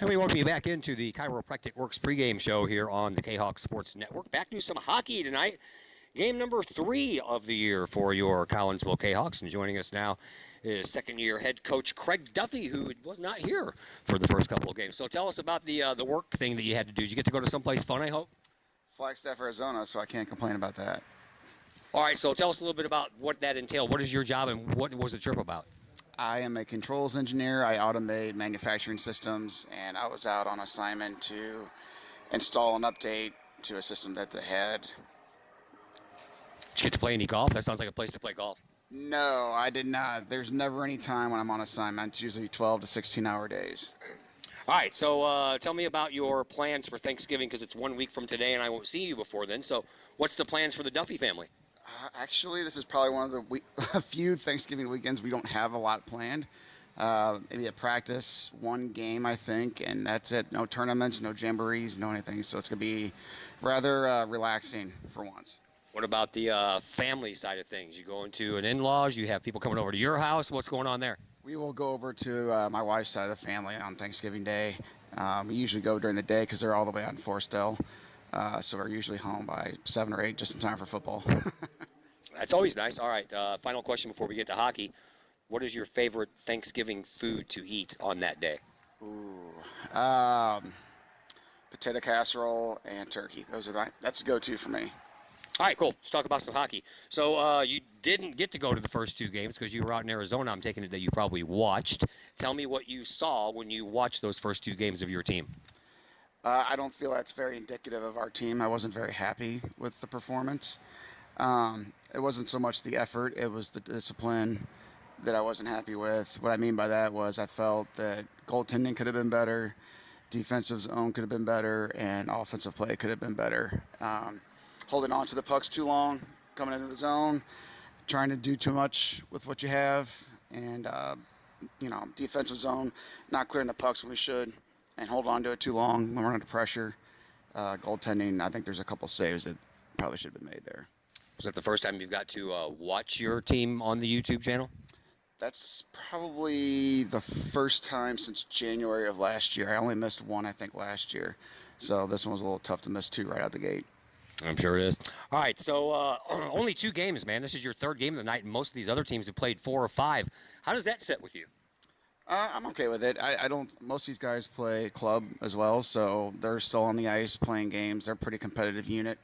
And we welcome you back into the Chiropractic Works pregame show here on the Kahok Sports Network. Back to some hockey tonight. Game number 3 of the year for your Collinsville Kahawks. And joining us now is second-year head coach Craig Duffy, who was not here for the first couple of games. So tell us about the work thing that you had to do. Did you get to go to someplace fun, I hope? Flagstaff, Arizona, so I can't complain about that. All right, so tell us a little bit about what that entailed. What is your job and what was the trip about? I am a controls engineer. I automate manufacturing systems, and I was out on assignment to install an update to a system that they had. Did you get to play any golf? That sounds like a place to play golf. No, I did not. There's never any time when I'm on assignment. It's usually 12 to 16-hour days. All right, so tell me about your plans for Thanksgiving, because it's 1 week from today, and I won't see you before then. So what's the plans for the Duffy family? Actually, this is probably one of the few Thanksgiving weekends we don't have a lot planned. Maybe a practice, one game, I think, and that's it. No tournaments, no jamborees, no anything. So it's going to be rather relaxing for once. What about the family side of things? You go into an in-laws, you have people coming over to your house. What's going on there? We will go over to my wife's side of the family on Thanksgiving Day. We usually go during the day because they're all the way out in Forestell. So we're usually home by 7 or 8, just in time for football. That's always nice. All right, final question before we get to hockey. What is your favorite Thanksgiving food to eat on that day? Ooh, potato casserole and turkey. That's a go-to for me. All right, cool. Let's talk about some hockey. So you didn't get to go to the first 2 games because you were out in Arizona. I'm taking it that you probably watched. Tell me what you saw when you watched those first 2 games of your team. I don't feel that's very indicative of our team. I wasn't very happy with the performance. It wasn't so much the effort, it was the discipline that I wasn't happy with. What I mean by that was I felt that goaltending could have been better, defensive zone could have been better, and offensive play could have been better. Holding on to the pucks too long, coming into the zone, trying to do too much with what you have, and defensive zone, not clearing the pucks when we should, and hold on to it too long when we're under pressure. Goaltending, I think there's a couple saves that probably should have been made there. Was that the first time you've got to watch your team on the YouTube channel? That's probably the first time since January of last year. I only missed one, I think, last year. So this one was a little tough to miss 2 right out the gate. I'm sure it is. All right, so only 2 games, man. This is your 3rd game of the night, and most of these other teams have played 4 or 5. How does that sit with you? I'm okay with it. I don't. Most of these guys play club as well, so they're still on the ice playing games. They're a pretty competitive unit.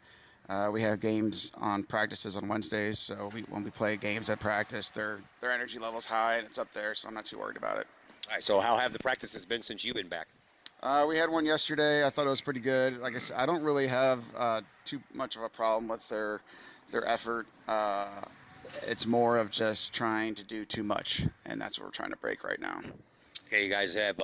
We have games on practices on Wednesdays, so when we play games at practice, their energy level's high and it's up there, so I'm not too worried about it. All right, so how have the practices been since you've been back? We had one yesterday. I thought it was pretty good. Like I said, I don't really have too much of a problem with their effort. It's more of just trying to do too much, and that's what we're trying to break right now. Okay, you guys have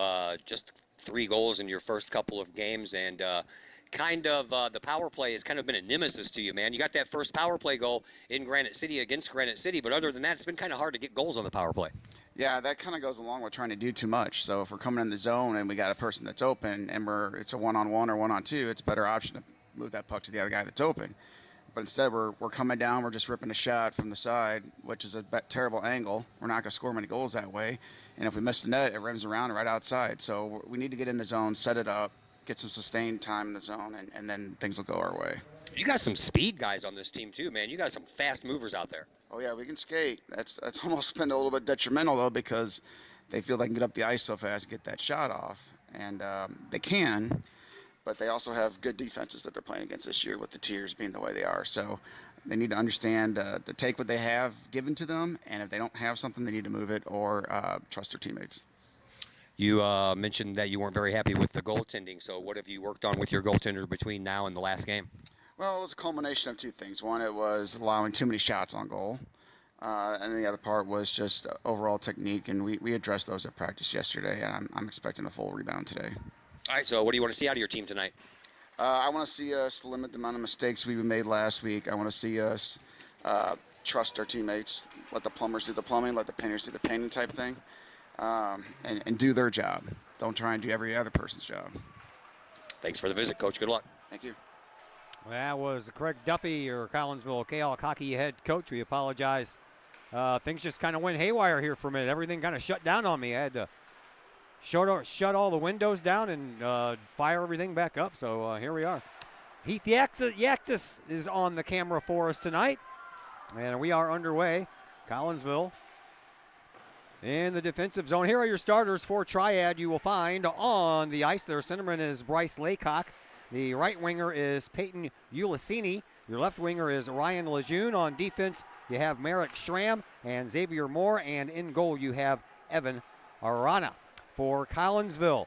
just 3 goals in your first couple of games, and the power play has kind of been a nemesis to you, man. You got that first power play goal in Granite City against Granite City, but other than that, it's been kind of hard to get goals on the power play. Yeah, that kind of goes along with trying to do too much. So if we're coming in the zone and we got a person that's open and it's a 1-on-1 or 1-on-2, it's a better option to move that puck to the other guy that's open. But instead, we're coming down, we're just ripping a shot from the side, which is a terrible angle. We're not going to score many goals that way. And if we miss the net, it rims around right outside. So we need to get in the zone, set it up, get some sustained time in the zone, and then things will go our way. You got some speed guys on this team too, man. You got some fast movers out there. Oh yeah, we can skate. That's almost been a little bit detrimental though, because they feel they can get up the ice so fast and get that shot off, and they can, but they also have good defenses that they're playing against this year with the tiers being the way they are. So they need to understand to take what they have given to them, and if they don't have something, they need to move it or trust their teammates. You mentioned that you weren't very happy with the goaltending, so what have you worked on with your goaltender between now and the last game? Well, it was a culmination of 2 things. One, it was allowing too many shots on goal, and the other part was just overall technique, and we addressed those at practice yesterday, and I'm expecting a full rebound today. All right, so what do you want to see out of your team tonight? I want to see us limit the amount of mistakes we made last week. I want to see us trust our teammates, let the plumbers do the plumbing, let the painters do the painting type thing. And do their job. Don't try and do every other person's job. Thanks for the visit, Coach. Good luck. Thank you. That was Craig Duffy, your Collinsville Kahawk hockey head coach. We apologize. Things just kind of went haywire here for a minute. Everything kind of shut down on me. I had to shut all the windows down and fire everything back up. So here we are. Heath Yaktis is on the camera for us tonight. And we are underway. Collinsville in the defensive zone. Here are your starters for Triad. You will find on the ice. Their centerman is Bryce Laycock. The right winger is Peyton Ulicini. Your left winger is Ryan Lejeune. On defense, you have Merrick Schramm and Xavier Moore. And in goal, you have Evan Arana. For Collinsville,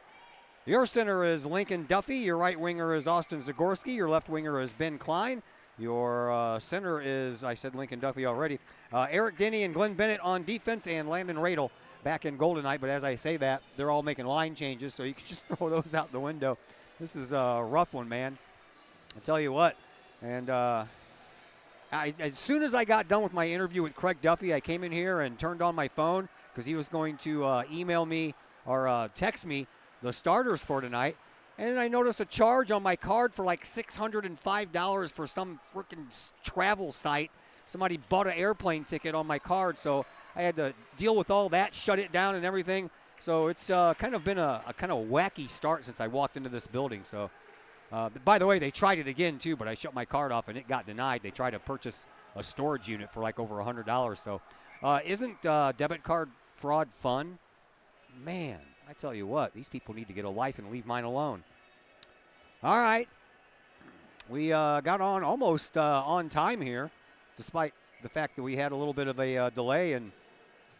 your center is Lincoln Duffy. Your right winger is Austin Zagorski. Your left winger is Ben Klein. Your center is, I said Lincoln Duffy already, Eric Denny and Glenn Bennett on defense, and Landon Radel back in goal tonight. But as I say that, they're all making line changes, so you can just throw those out the window. This is a rough one, man. I'll tell you what. And as soon as I got done with my interview with Craig Duffy, I came in here and turned on my phone because he was going to email me or text me the starters for tonight. And I noticed a charge on my card for like $605 for some freaking travel site. Somebody bought an airplane ticket on my card, so I had to deal with all that, shut it down and everything. So it's kind of been a kind of wacky start since I walked into this building. So, by the way, they tried it again too, but I shut my card off and it got denied. They tried to purchase a storage unit for like over $100. So, isn't debit card fraud fun? Man, I tell you what, these people need to get a life and leave mine alone. All right. We got on almost on time here, despite the fact that we had a little bit of a delay in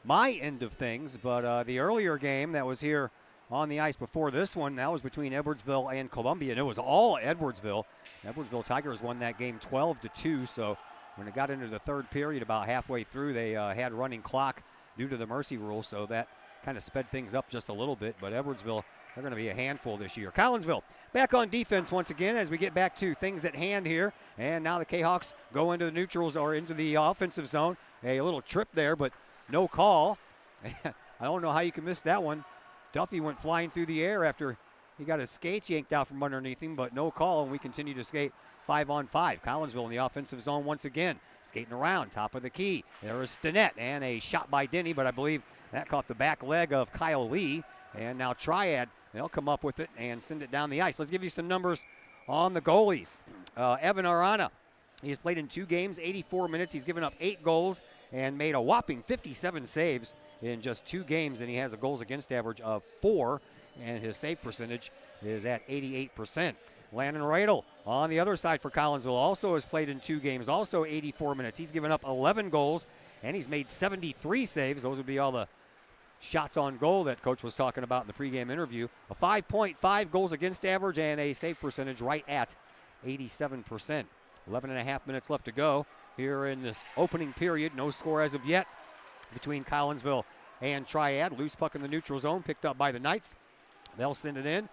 my end of things. But the earlier game that was here on the ice before this one, that was between Edwardsville and Columbia, and it was all Edwardsville. Edwardsville Tigers won that game 12-2, so when it got into the third period, about halfway through, they had running clock due to the mercy rule, so that kind of sped things up just a little bit. But Edwardsville, they're going to be a handful this year. Collinsville back on defense once again as we get back to things at hand here. And now the Kahawks go into the neutrals or into the offensive zone. A little trip there, but no call. I don't know how you can miss that one. Duffy went flying through the air after he got his skates yanked out from underneath him, but no call, and we continue to skate 5-on-5. Collinsville in the offensive zone once again, skating around, top of the key. There is Stinnett, and a shot by Denny, but I believe that caught the back leg of Kyle Lee. And now Triad, they'll come up with it and send it down the ice. Let's give you some numbers on the goalies. Evan Arana, he's played in 2 games, 84 minutes. He's given up 8 goals and made a whopping 57 saves in just 2 games, and he has a goals against average of 4, and his save percentage is at 88%. Landon Radel on the other side for Collinsville also has played in 2 games, also 84 minutes. He's given up 11 goals, and he's made 73 saves. Those would be all the shots on goal that Coach was talking about in the pregame interview. A 5.5 goals against average and a save percentage right at 87%. 11 and a half minutes left to go here in this opening period. No score as of yet between Collinsville and Triad. Loose puck in the neutral zone picked up by the Knights. They'll send it in.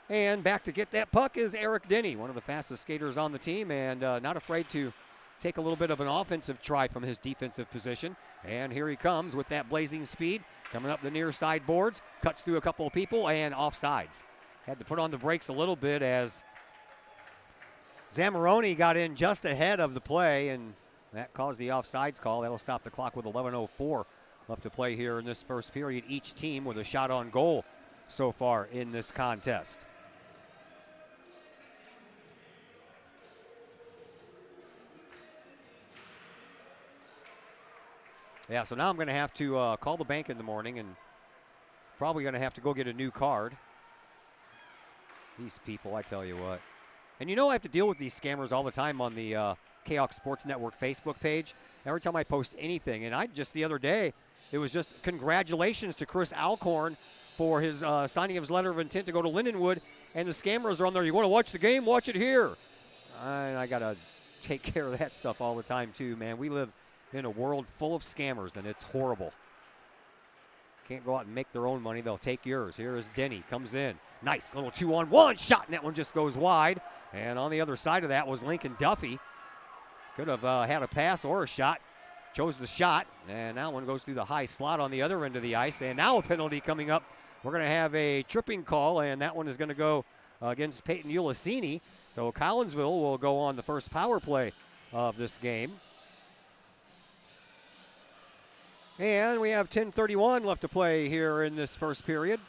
And back to get that puck is Eric Denny, one of the fastest skaters on the team, and not afraid to take a little bit of an offensive try from his defensive position. And here he comes with that blazing speed, coming up the near side boards, cuts through a couple of people, and offsides. Had to put on the brakes a little bit as Zamoroni got in just ahead of the play, and that caused the offsides call. That'll stop the clock with 11:04 left to play here in this first period. Each team with a shot on goal so far in this contest. Yeah, so now I'm going to have to call the bank in the morning and probably going to have to go get a new card. These people, I tell you what. And you know I have to deal with these scammers all the time on the Kahok Sports Network Facebook page. Every time I post anything. And I just the other day, it was just congratulations to Chris Alcorn for his signing of his letter of intent to go to Lindenwood. And the scammers are on there. You want to watch the game? Watch it here. And I got to take care of that stuff all the time too, man. We live in a world full of scammers, and it's horrible. Can't go out and make their own money. They'll take yours. Here is Denny. Comes in. Nice little 2-on-1 shot, and that one just goes wide. And on the other side of that was Lincoln Duffy. Could have had a pass or a shot. Chose the shot, and that one goes through the high slot on the other end of the ice. And now a penalty coming up. We're going to have a tripping call, and that one is going to go against Peyton Ulicini. So Collinsville will go on the first power play of this game. And we have 10:31 left to play here in this first period.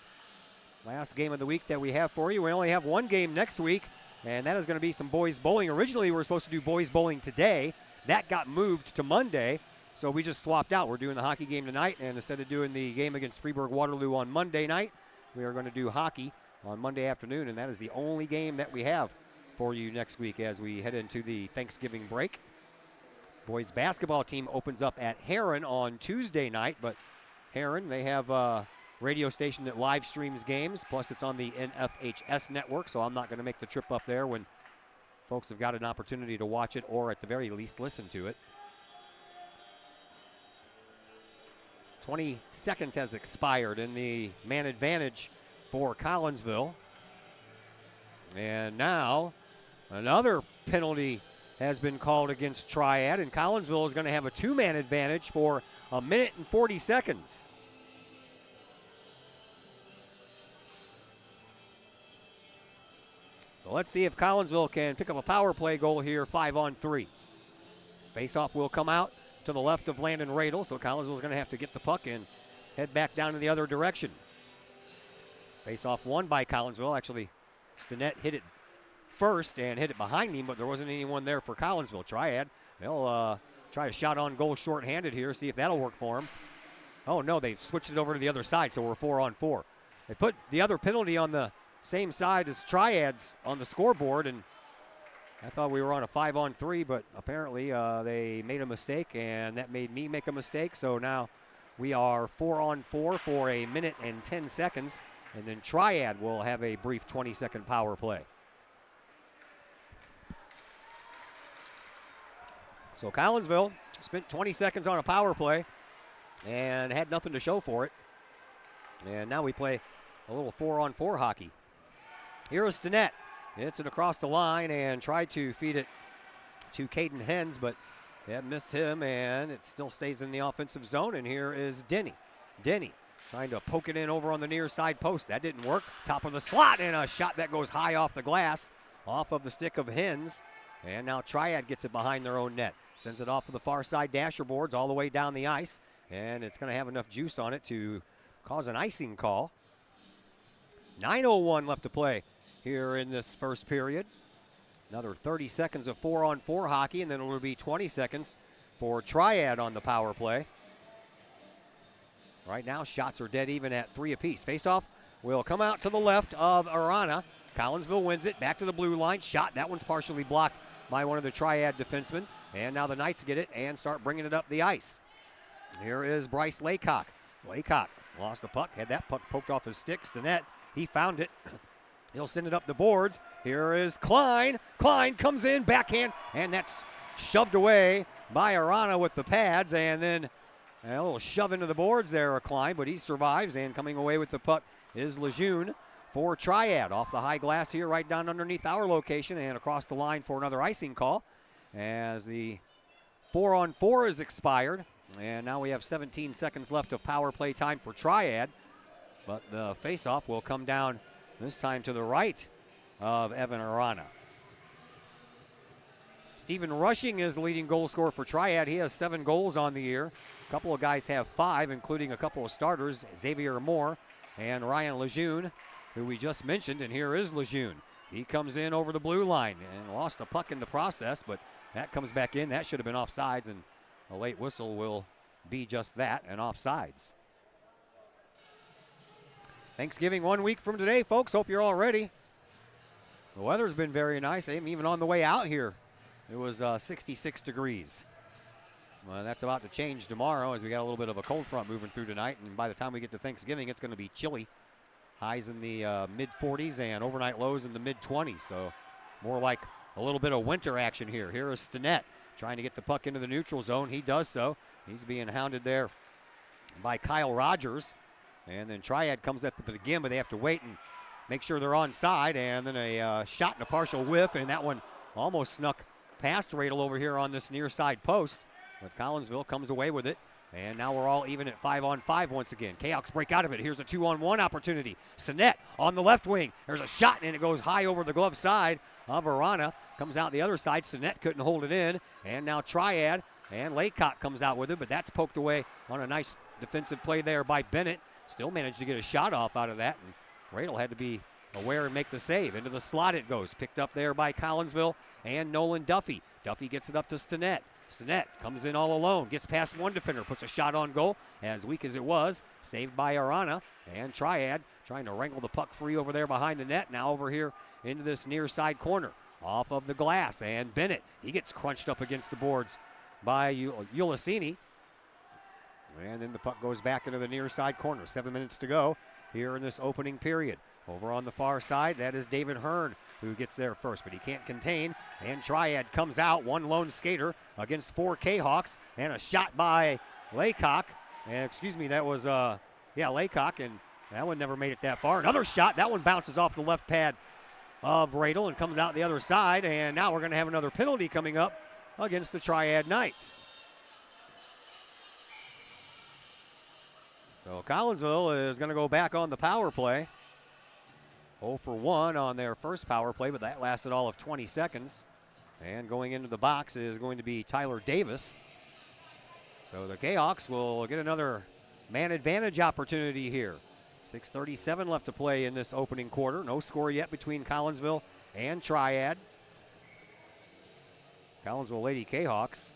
Last game of the week that we have for you. We only have one game next week, and that is going to be some boys bowling. Originally, we were supposed to do boys bowling today. That got moved to Monday, so we just swapped out. We're doing the hockey game tonight, and instead of doing the game against Freeburg-Waterloo on Monday night, we are going to do hockey on Monday afternoon, and that is the only game that we have for you next week as we head into the Thanksgiving break. Boys basketball team opens up at Heron on Tuesday night, but Heron, they have a radio station that live streams games, plus it's on the NFHS network, so I'm not going to make the trip up there when folks have got an opportunity to watch it or at the very least listen to it. 20 seconds has expired in the man advantage for Collinsville. And now another penalty has been called against Triad, and Collinsville is going to have a two-man advantage for a minute and 40 seconds. So let's see if Collinsville can pick up a power play goal here, 5-on-3. Face-off will come out to the left of Landon Radel, so Collinsville is going to have to get the puck and head back down in the other direction. Face-off won by Collinsville. Actually, Stinnett hit it first and hit it behind him, but there wasn't anyone there for Collinsville. Triad, they'll try to shot on goal shorthanded here, see if that'll work for them. Oh, no, they've switched it over to the other side, so we're 4-on-4. They put the other penalty on the same side as Triad's on the scoreboard, and I thought we were on a 5-on-3, but apparently they made a mistake, and that made me make a mistake, so now we are 4-on-4 for a minute and 10 seconds, and then Triad will have a brief 20-second power play. So Collinsville spent 20 seconds on a power play and had nothing to show for it. And now we play a little 4-on-4 hockey. Here is Stinnett. Hits it across the line and tried to feed it to Caden Hens, but that missed him, and it still stays in the offensive zone. And here is Denny. Denny trying to poke it in over on the near side post. That didn't work. Top of the slot, and a shot that goes high off the glass, off of the stick of Hens. And now Triad gets it behind their own net. Sends it off of the far side dasher boards all the way down the ice. And it's going to have enough juice on it to cause an icing call. 9:01 left to play here in this first period. Another 30 seconds of 4-on-4 hockey, and then it will be 20 seconds for Triad on the power play. Right now, shots are dead even at 3 apiece. Face-off will come out to the left of Arana. Collinsville wins it. Back to the blue line. Shot. That one's partially blocked by one of the Triad defensemen. And now the Knights get it and start bringing it up the ice. Here is Bryce Laycock. Laycock lost the puck. Had that puck poked off his sticks to net. He found it. He'll send it up the boards. Here is Klein. Klein comes in, backhand, and that's shoved away by Arana with the pads. And then a little shove into the boards there, Klein, but he survives. And coming away with the puck is Lejeune for Triad. Off the high glass here, right down underneath our location, and across the line for another icing call as the 4-on-4 is expired. And now we have 17 seconds left of power play time for Triad. But the faceoff will come down this time to the right of Evan Arana. Stephen Rushing is the leading goal scorer for Triad. He has 7 goals on the year. A couple of guys have 5, including a couple of starters, Xavier Moore and Ryan Lejeune, who we just mentioned. And here is Lejeune. He comes in over the blue line and lost the puck in the process, but that comes back in. That should have been offsides, and a late whistle will be just that, an offsides. Thanksgiving 1 week from today, folks. Hope you're all ready. The weather's been very nice. Even on the way out here, it was 66 degrees. Well, that's about to change tomorrow as we got a little bit of a cold front moving through tonight. And by the time we get to Thanksgiving, it's going to be chilly. Highs in the mid-40s and overnight lows in the mid-20s. So more like a little bit of winter action here. Here is Stinnett trying to get the puck into the neutral zone. He does so. He's being hounded there by Kyle Rogers. And then Triad comes up with it again, but they have to wait and make sure they're onside. And then a shot and a partial whiff, and that one almost snuck past Radel over here on this near side post. But Collinsville comes away with it. And now we're all even at 5-on-5 once again. Cahoks break out of it. Here's a 2-on-1 opportunity. Stinnett on the left wing. There's a shot, and it goes high over the glove side of Arana. Comes out the other side. Stinnett couldn't hold it in. And now Triad and Laycock comes out with it, but that's poked away on a nice defensive play there by Bennett. Still managed to get a shot off out of that. And Radel had to be aware and make the save. Into the slot it goes. Picked up there by Collinsville and Nolan Duffy. Duffy gets it up to Stinnett. Stinnett comes in all alone. Gets past one defender. Puts a shot on goal. As weak as it was. Saved by Arana. And Triad trying to wrangle the puck free over there behind the net. Now over here into this near side corner. Off of the glass. And Bennett. He gets crunched up against the boards by Ulisini. And then the puck goes back into the near side corner. 7 minutes to go here in this opening period. Over on the far side, that is David Hearn who gets there first, but he can't contain. And Triad comes out, one lone skater against 4 Kahawks, and a shot by Laycock. And excuse me, that was Laycock, and that one never made it that far. Another shot, that one bounces off the left pad of Radel and comes out the other side. And now we're going to have another penalty coming up against the Triad Knights. So Collinsville is going to go back on the power play. 0 for 1 on their first power play, but that lasted all of 20 seconds. And going into the box is going to be Tyler Davis. So the Kahawks will get another man advantage opportunity here. 6:37 left to play in this opening quarter. No score yet between Collinsville and Triad. Collinsville Lady Kahawks.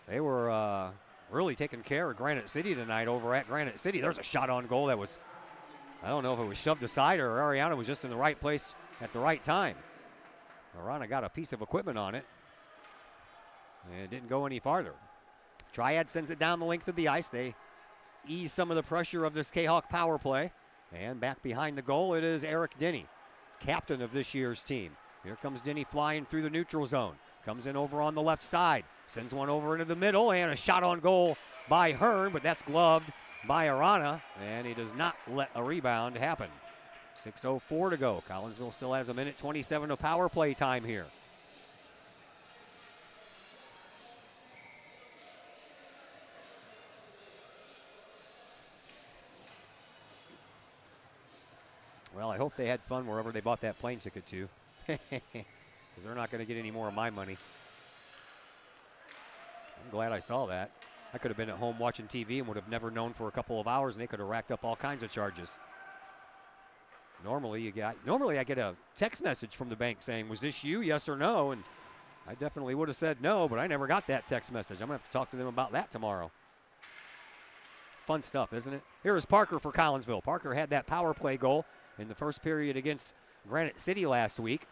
They were really taking care of Granite City tonight over at Granite City. There's a shot on goal that was, I don't know if it was shoved aside or Ariana was just in the right place at the right time. Ariana got a piece of equipment on it, and it didn't go any farther. Triad sends it down the length of the ice. They ease some of the pressure of this Kahawk power play. And back behind the goal, it is Eric Denny, captain of this year's team. Here comes Denny flying through the neutral zone. Comes in over on the left side. Sends one over into the middle, and a shot on goal by Hearn, but that's gloved by Arana, and he does not let a rebound happen. 6:04 to go. Collinsville still has 1:27 of power play time here. Well, I hope they had fun wherever they bought that plane ticket to, because they're not going to get any more of my money. I'm glad I saw that. I could have been at home watching TV and would have never known for a couple of hours, and they could have racked up all kinds of charges. Normally I get a text message from the bank saying, was this you, yes or no? And I definitely would have said no, but I never got that text message. I'm going to have to talk to them about that tomorrow. Fun stuff, isn't it? Here is Parker for Collinsville. Parker had that power play goal in the first period against Granite City last week.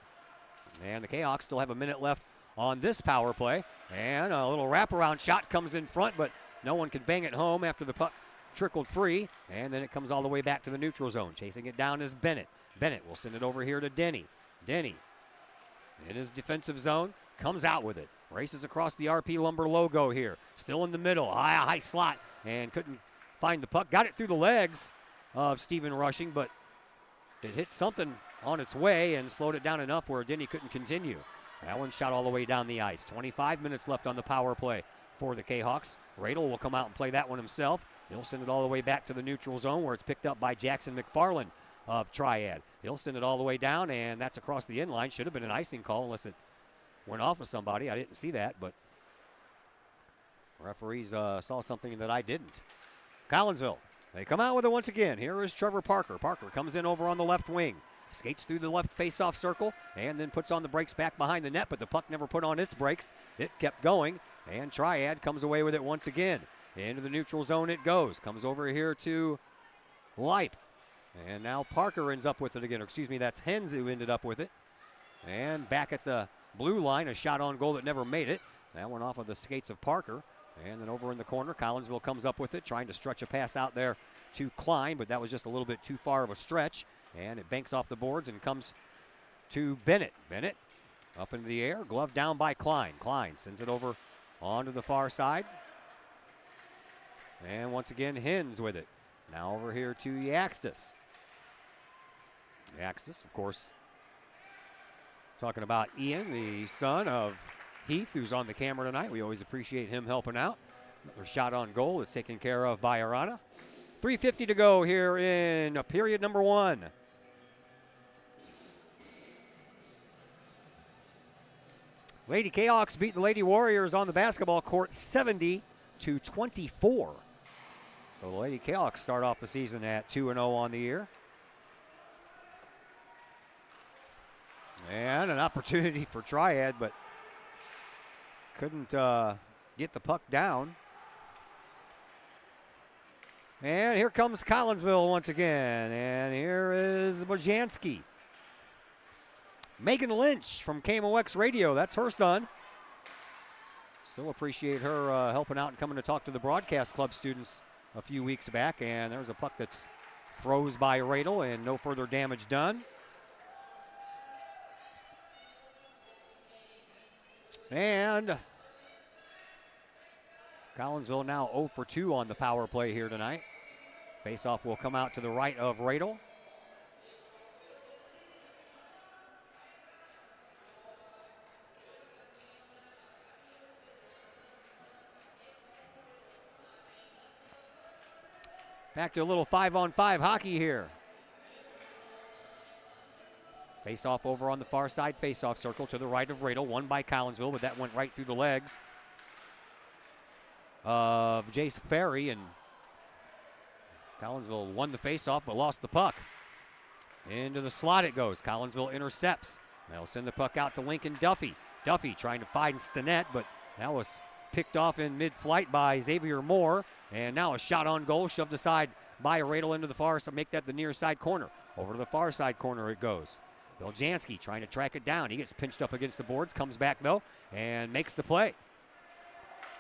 And the Kahawks still have a minute left on this power play. And a little wraparound shot comes in front, but no one can bang it home after the puck trickled free. And then it comes all the way back to the neutral zone. Chasing it down is Bennett. Bennett will send it over here to Denny. Denny in his defensive zone, comes out with it. Races across the RP Lumber logo here. Still in the middle, high slot, and couldn't find the puck. Got it through the legs of Stephen Rushing, but it hit something on its way and slowed it down enough where Denny couldn't continue. That one shot all the way down the ice. 25 minutes left on the power play for the Kahawks. Radel will come out and play that one himself. He'll send it all the way back to the neutral zone where it's picked up by Jackson McFarland of Triad. He'll send it all the way down, and that's across the end line. Should have been an icing call unless it went off of somebody. I didn't see that, but referees saw something that I didn't. Collinsville, they come out with it once again. Here is Trevor Parker. Parker comes in over on the left wing. Skates through the left face-off circle and then puts on the brakes back behind the net, but the puck never put on its brakes. It kept going, and Triad comes away with it once again. Into the neutral zone it goes. Comes over here to Leip. And now Parker ends up with it again. Excuse me, that's Hens who ended up with it. And back at the blue line, a shot on goal that never made it. That one off of the skates of Parker. And then over in the corner, Collinsville comes up with it, trying to stretch a pass out there to Klein, but that was just a little bit too far of a stretch. And it banks off the boards and comes to Bennett. Bennett up into the air, glove down by Klein. Klein sends it over onto the far side. And once again, Hens with it. Now over here to Yaxtis. Yaxtis, of course, talking about Ian, the son of Heath, who's on the camera tonight. We always appreciate him helping out. Another shot on goal. It's taken care of by Arana. 3:50 to go here in period number 1. Lady Kahawks beat the Lady Warriors on the basketball court 70-24. So the Lady Kahawks start off the season at 2-0 on the year. And an opportunity for Triad, but couldn't get the puck down. And here comes Collinsville once again. And here is Bojanski. Megan Lynch from KMOX Radio. That's her son. Still appreciate her helping out and coming to talk to the broadcast club students a few weeks back. And there's a puck that's froze by Radel and no further damage done. And Collinsville now 0 for 2 on the power play here tonight. Faceoff will come out to the right of Radel. Back to a little 5-on-5 hockey here. Face-off over on the far side, face-off circle to the right of Radel, won by Collinsville, but that went right through the legs of Jace Ferry, and Collinsville won the face-off but lost the puck. Into the slot it goes. Collinsville intercepts. They'll send the puck out to Lincoln Duffy. Duffy trying to find Stinnett, but that was picked off in mid-flight by Xavier Moore, and now a shot on goal, shoved aside by Radel into the far side, make that the near side corner. Over to the far side corner it goes. Biljanski trying to track it down. He gets pinched up against the boards, comes back though, and makes the play.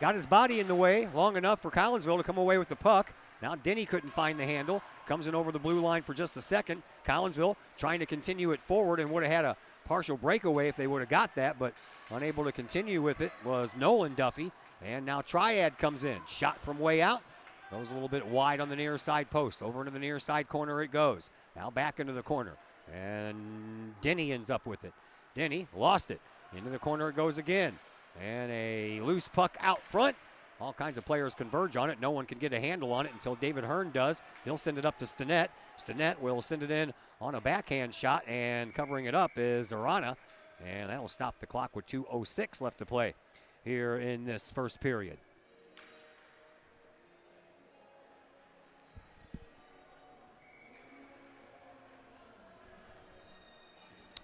Got his body in the way long enough for Collinsville to come away with the puck. Now Denny couldn't find the handle. Comes in over the blue line for just a second. Collinsville trying to continue it forward and would have had a partial breakaway if they would have got that, but unable to continue with it was Nolan Duffy. And now Triad comes in. Shot from way out. Goes a little bit wide on the near side post. Over into the near side corner it goes. Now back into the corner. And Denny ends up with it. Denny lost it. Into the corner it goes again. And a loose puck out front. All kinds of players converge on it. No one can get a handle on it until David Hearn does. He'll send it up to Stinnett. Stinnett will send it in on a backhand shot, and covering it up is Arana. And that will stop the clock with 2:06 left to play here in this first period.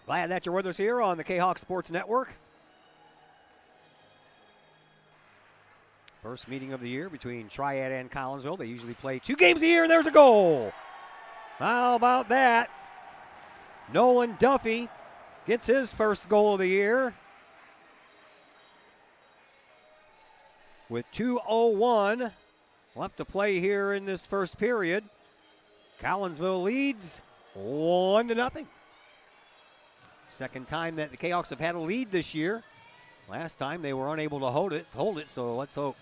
Glad that you're with us here on the Kahok Sports Network. First meeting of the year between Triad and Collinsville. They usually play 2 games a year, and there's a goal. How about that? Nolan Duffy gets his first goal of the year. With 2:01 left to play here in this first period. Collinsville leads 1-0. Second time that the Kahawks have had a lead this year. Last time they were unable to hold it, so let's hope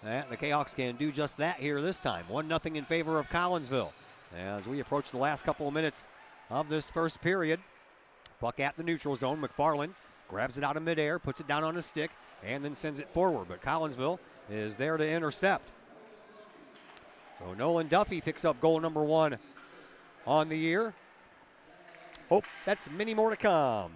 that the Kahawks can do just that here this time. 1-0 in favor of Collinsville. As we approach the last couple of minutes of this first period, puck at the neutral zone. McFarland grabs it out of midair, puts it down on his stick, and then sends it forward. But Collinsville is there to intercept. So Nolan Duffy picks up goal number 1 on the year. Oh, that's many more to come.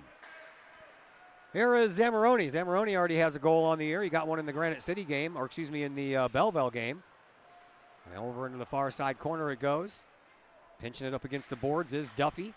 Here is Zamoroni. Zamoroni already has a goal on the year. He got one in the Granite City game, or excuse me, in the Belleville game. And over into the far side corner it goes. Pinching it up against the boards is Duffy.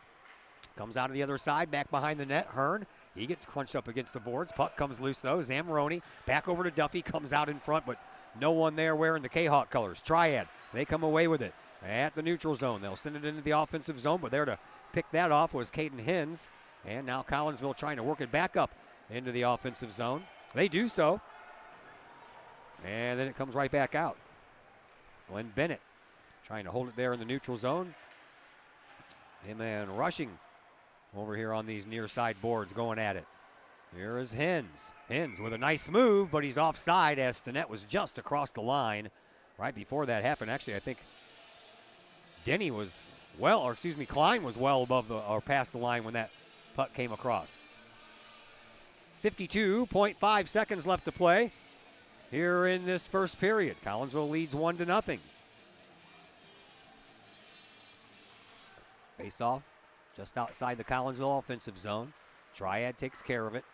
Comes out of the other side, back behind the net. Hearn, he gets crunched up against the boards. Puck comes loose though. Zamoroni back over to Duffy, comes out in front, but no one there wearing the Kahawk colors. Triad, they come away with it at the neutral zone. They'll send it into the offensive zone, but there to pick that off was Caden Hins. And now Collinsville trying to work it back up into the offensive zone. They do so. And then it comes right back out. Glenn Bennett trying to hold it there in the neutral zone. And then rushing over here on these near side boards, going at it. Here is Hins. Hins with a nice move, but he's offside as Stinnett was just across the line right before that happened. Actually, I think Denny was Klein was well above or past the line when that puck came across. 52.5 seconds left to play here in this first period. Collinsville leads 1-0. Face off just outside the Collinsville offensive zone. Triad takes care of it.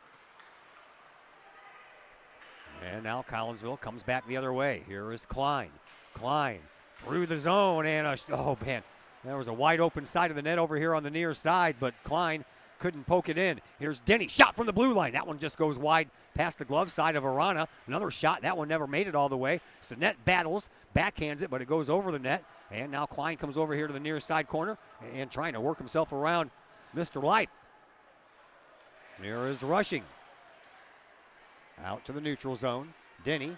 And now Collinsville comes back the other way. Here is Klein. Klein through the zone, and oh man, there was a wide open side of the net over here on the near side, but Klein couldn't poke it in. Here's Denny, shot from the blue line. That one just goes wide past the glove side of Arana. Another shot, that one never made it all the way. Stinnett battles, backhands it, but it goes over the net. And now Klein comes over here to the near side corner and trying to work himself around Mr. Light. Here is Rushing. Out to the neutral zone. Denny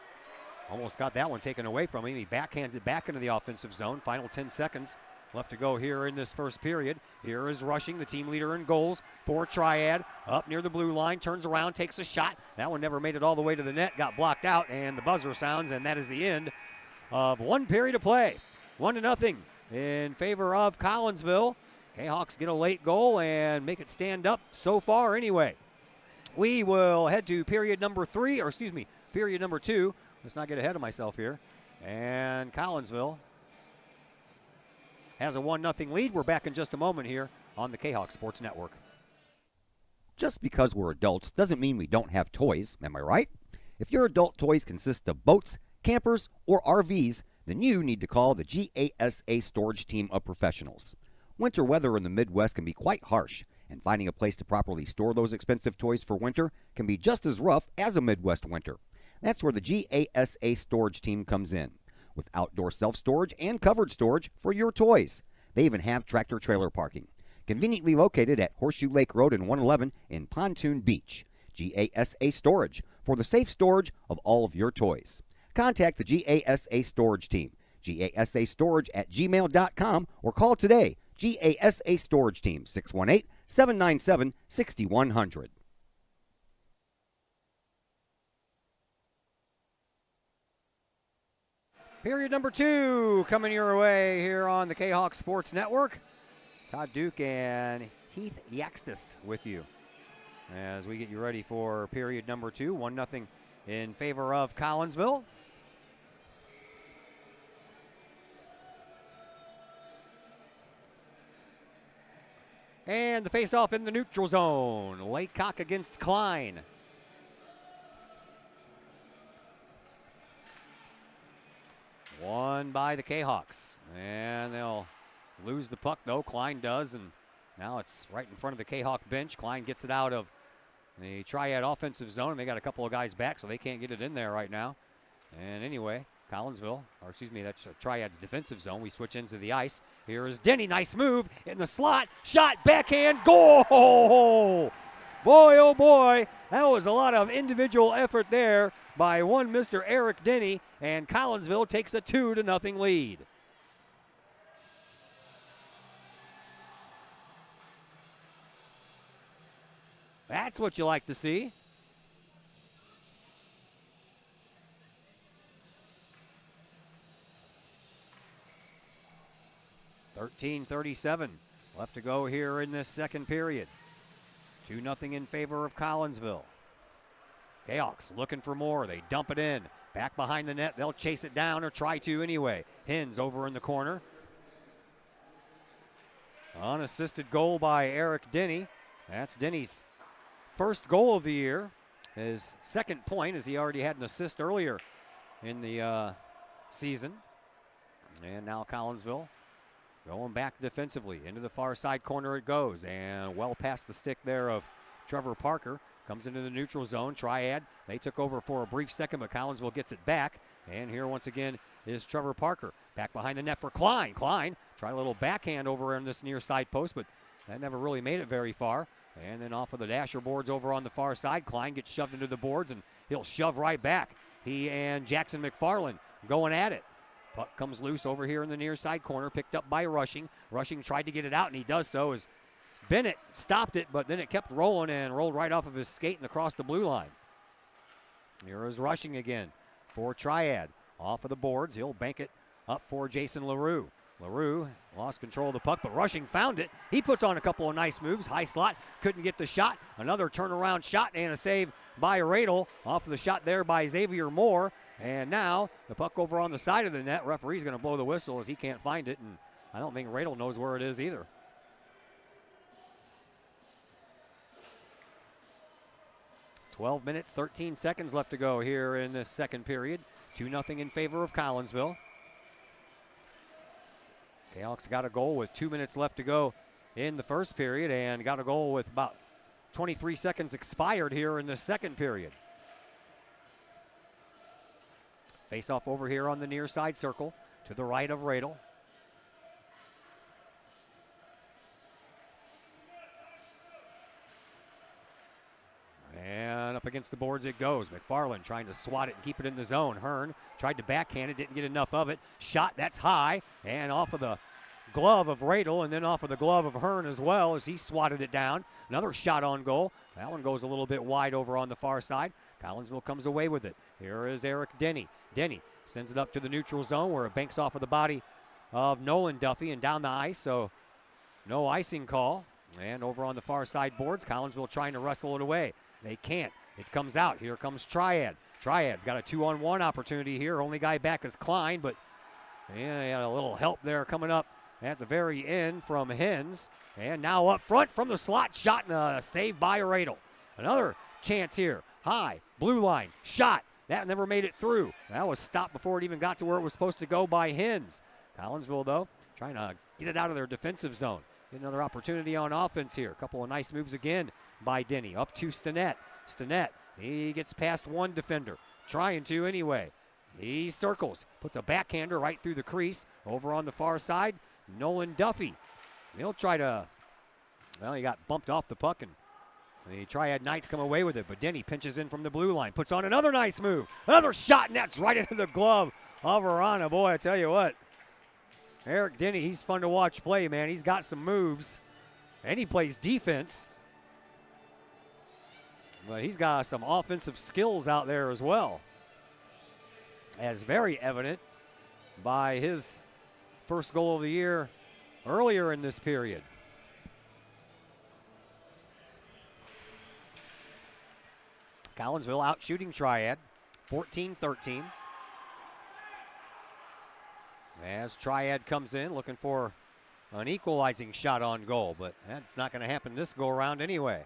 almost got that one taken away from him. He backhands it back into the offensive zone. Final 10 seconds left to go here in this first period. Here is Rushing, the team leader in goals for Triad. Up near the blue line, turns around, takes a shot. That one never made it all the way to the net, got blocked out, and the buzzer sounds, and that is the end of one period of play. 1-0 in favor of Collinsville. Kahawks get a late goal and make it stand up so far anyway. We will head to period number 2. Let's not get ahead of myself here. And Collinsville has a 1-0 lead. We're back in just a moment here on the Kahawk Sports Network. Just because we're adults doesn't mean we don't have toys, am I right? If your adult toys consist of boats, campers, or RVs, then you need to call the GASA storage team of professionals. Winter weather in the Midwest can be quite harsh, and finding a place to properly store those expensive toys for winter can be just as rough as a Midwest winter. That's where the GASA storage team comes in, with outdoor self-storage and covered storage for your toys. They even have tractor-trailer parking, conveniently located at Horseshoe Lake Road and 111 in Pontoon Beach. GASA Storage, for the safe storage of all of your toys. Contact the GASA Storage team, gasastorage@gmail.com, or call today, GASA Storage Team, 618-797-6100. Period number 2 coming your way here on the Kahawk Sports Network. Todd Duke and Heath Yaxtis with you as we get you ready for period number 2. 1-0 in favor of Collinsville. And the face-off in the neutral zone. Laycock against Klein. Won by the Kahawks. And they'll lose the puck, though. Klein does, and now it's right in front of the Kahawk bench. Klein gets it out of the Triad offensive zone, and they got a couple of guys back, so they can't get it in there right now. And anyway, that's Triad's defensive zone. We switch into the ice. Here is Denny. Nice move in the slot. Shot, backhand, goal! Boy, oh boy, that was a lot of individual effort there by one Mr. Eric Denny, and Collinsville takes a 2-0 lead. That's what you like to see. .37 left to go here in this second period. 2-0 in favor of Collinsville. Kahawks looking for more. They dump it in. Back behind the net. They'll chase it down or try to anyway. Hins over in the corner. Unassisted goal by Eric Denny. That's Denny's first goal of the year. His second point, as he already had an assist earlier in the season. And now Collinsville going back defensively. Into the far side corner it goes. And well past the stick there of Trevor Parker. Comes into the neutral zone. Triad, they took over for a brief second, but Collinsville gets it back. And here once again is Trevor Parker. Back behind the net for Klein. Klein, try a little backhand over on this near side post, but that never really made it very far. And then off of the dasher boards over on the far side, Klein gets shoved into the boards, and he'll shove right back. He and Jackson McFarland going at it. Puck comes loose over here in the near side corner, picked up by Rushing. Rushing tried to get it out, and he does so as Bennett stopped it, but then it kept rolling and rolled right off of his skate and across the blue line. Here is Rushing again for Triad. Off of the boards, he'll bank it up for Jason LaRue. LaRue lost control of the puck, but Rushing found it. He puts on a couple of nice moves. High slot, couldn't get the shot. Another turnaround shot and a save by Radel. Off of the shot there by Xavier Moore. And now the puck over on the side of the net. Referee's going to blow the whistle as he can't find it, and I don't think Radel knows where it is either. .12 minutes, 13 seconds left to go here in this second period. 2-0 in favor of Collinsville. Kahok's got a goal with 2 minutes left to go in the first period and got a goal with about 23 seconds expired here in the second period. Face off over here on the near side circle to the right of Radel. And up against the boards it goes. McFarland trying to swat it and keep it in the zone. Hearn tried to backhand it, didn't get enough of it. Shot, that's high, and off of the glove of Radel, and then off of the glove of Hearn as well as he swatted it down. Another shot on goal. That one goes a little bit wide over on the far side. Collinsville comes away with it. Here is Eric Denny. Denny sends it up to the neutral zone where it banks off of the body of Nolan Duffy and down the ice, so no icing call. And over on the far side boards, Collinsville trying to wrestle it away. They can't. It comes out. Here comes Triad. Triad's got a 2-on-1 opportunity here. Only guy back is Klein, but yeah, a little help there coming up at the very end from Hens. And now up front from the slot, shot and a save by Radel. Another chance here. High, blue line, shot. That never made it through. That was stopped before it even got to where it was supposed to go by Hens. Collinsville, though, trying to get it out of their defensive zone. Get another opportunity on offense here. A couple of nice moves again by Denny. Up to Stinnett. Stinnett, he gets past one defender. Trying to anyway. He circles. Puts a backhander right through the crease. Over on the far side, Nolan Duffy. He'll try to, well, he got bumped off the puck and the Triad Knights come away with it, but Denny pinches in from the blue line. Puts on another nice move. Another shot, and that's right into the glove of Arana. Boy, I tell you what. Eric Denny, he's fun to watch play, man. He's got some moves, and he plays defense. But he's got some offensive skills out there as well, as very evident by his first goal of the year earlier in this period. Collinsville out shooting Triad, 14-13. As Triad comes in looking for an equalizing shot on goal, but that's not going to happen this go-around anyway.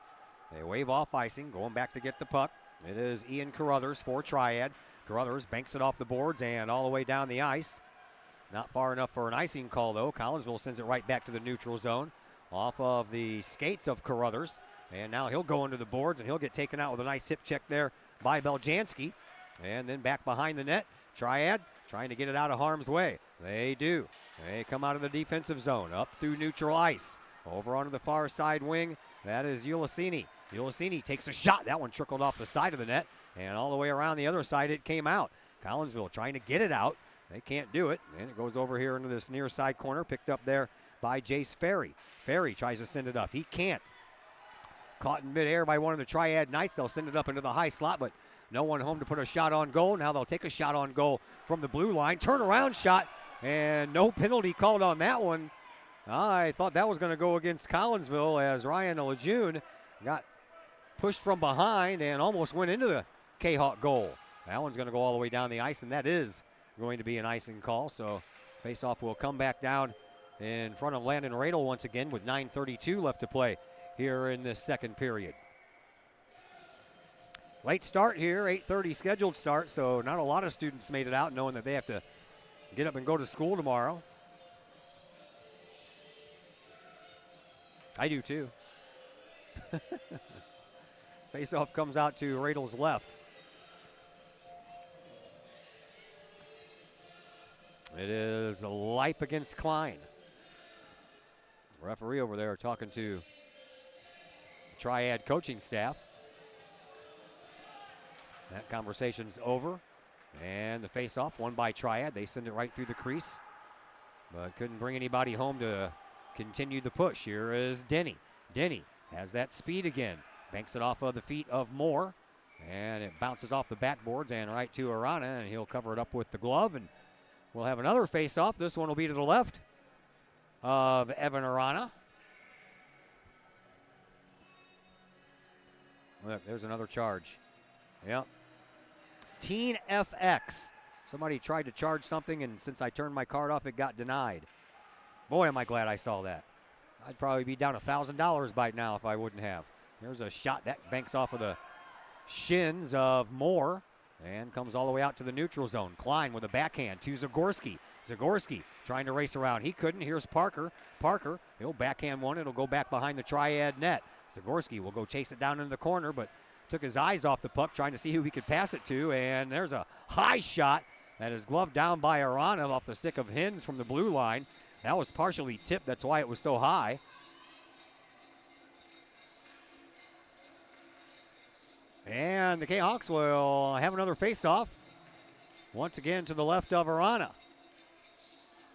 They wave off icing, going back to get the puck. It is Ian Carruthers for Triad. Carruthers banks it off the boards and all the way down the ice. Not far enough for an icing call, though. Collinsville sends it right back to the neutral zone off of the skates of Carruthers. And now he'll go into the boards, and he'll get taken out with a nice hip check there by Beljanski. And then back behind the net, Triad trying to get it out of harm's way. They do. They come out of the defensive zone, up through neutral ice. Over onto the far side wing, that is Ulisini. Ulisini takes a shot. That one trickled off the side of the net, and all the way around the other side it came out. Collinsville trying to get it out. They can't do it, and it goes over here into this near side corner, picked up there by Jace Ferry. Ferry tries to send it up. He can't. Caught in midair by one of the Triad Knights. They'll send it up into the high slot, but no one home to put a shot on goal. Now they'll take a shot on goal from the blue line. Turnaround shot, and no penalty called on that one. I thought that was going to go against Collinsville as Ryan Lejeune got pushed from behind and almost went into the Kahok goal. That one's going to go all the way down the ice, and that is going to be an icing call. So faceoff will come back down in front of Landon Radel once again with 9:32 left to play here in this second period. Late start here, 8:30 scheduled start, so not a lot of students made it out knowing that they have to get up and go to school tomorrow. I do too. Faceoff comes out to Radel's left. It is a Leip against Klein. Referee over there talking to the Triad coaching staff. That conversation's over. And the faceoff won by Triad. They send it right through the crease, but couldn't bring anybody home to continue the push. Here is Denny. Denny has that speed again. Banks it off of the feet of Moore, and it bounces off the backboards and right to Arana, and he'll cover it up with the glove, and we'll have another face-off. This one will be to the left of Evan Arana. Look, there's another charge. Yep. Teen FX. Somebody tried to charge something, and since I turned my card off, it got denied. Boy, am I glad I saw that. I'd probably be down $1,000 by now if I wouldn't have. There's a shot that banks off of the shins of Moore and comes all the way out to the neutral zone. Klein with a backhand to Zagorski. Zagorski trying to race around. He couldn't. Here's Parker. Parker, he'll backhand one. It'll go back behind the Triad net. Zagorski will go chase it down into the corner, but took his eyes off the puck, trying to see who he could pass it to. And there's a high shot that is gloved down by Aranov off the stick of Hins from the blue line. That was partially tipped. That's why it was so high. And the Kahawks will have another face-off. Once again to the left of Arana.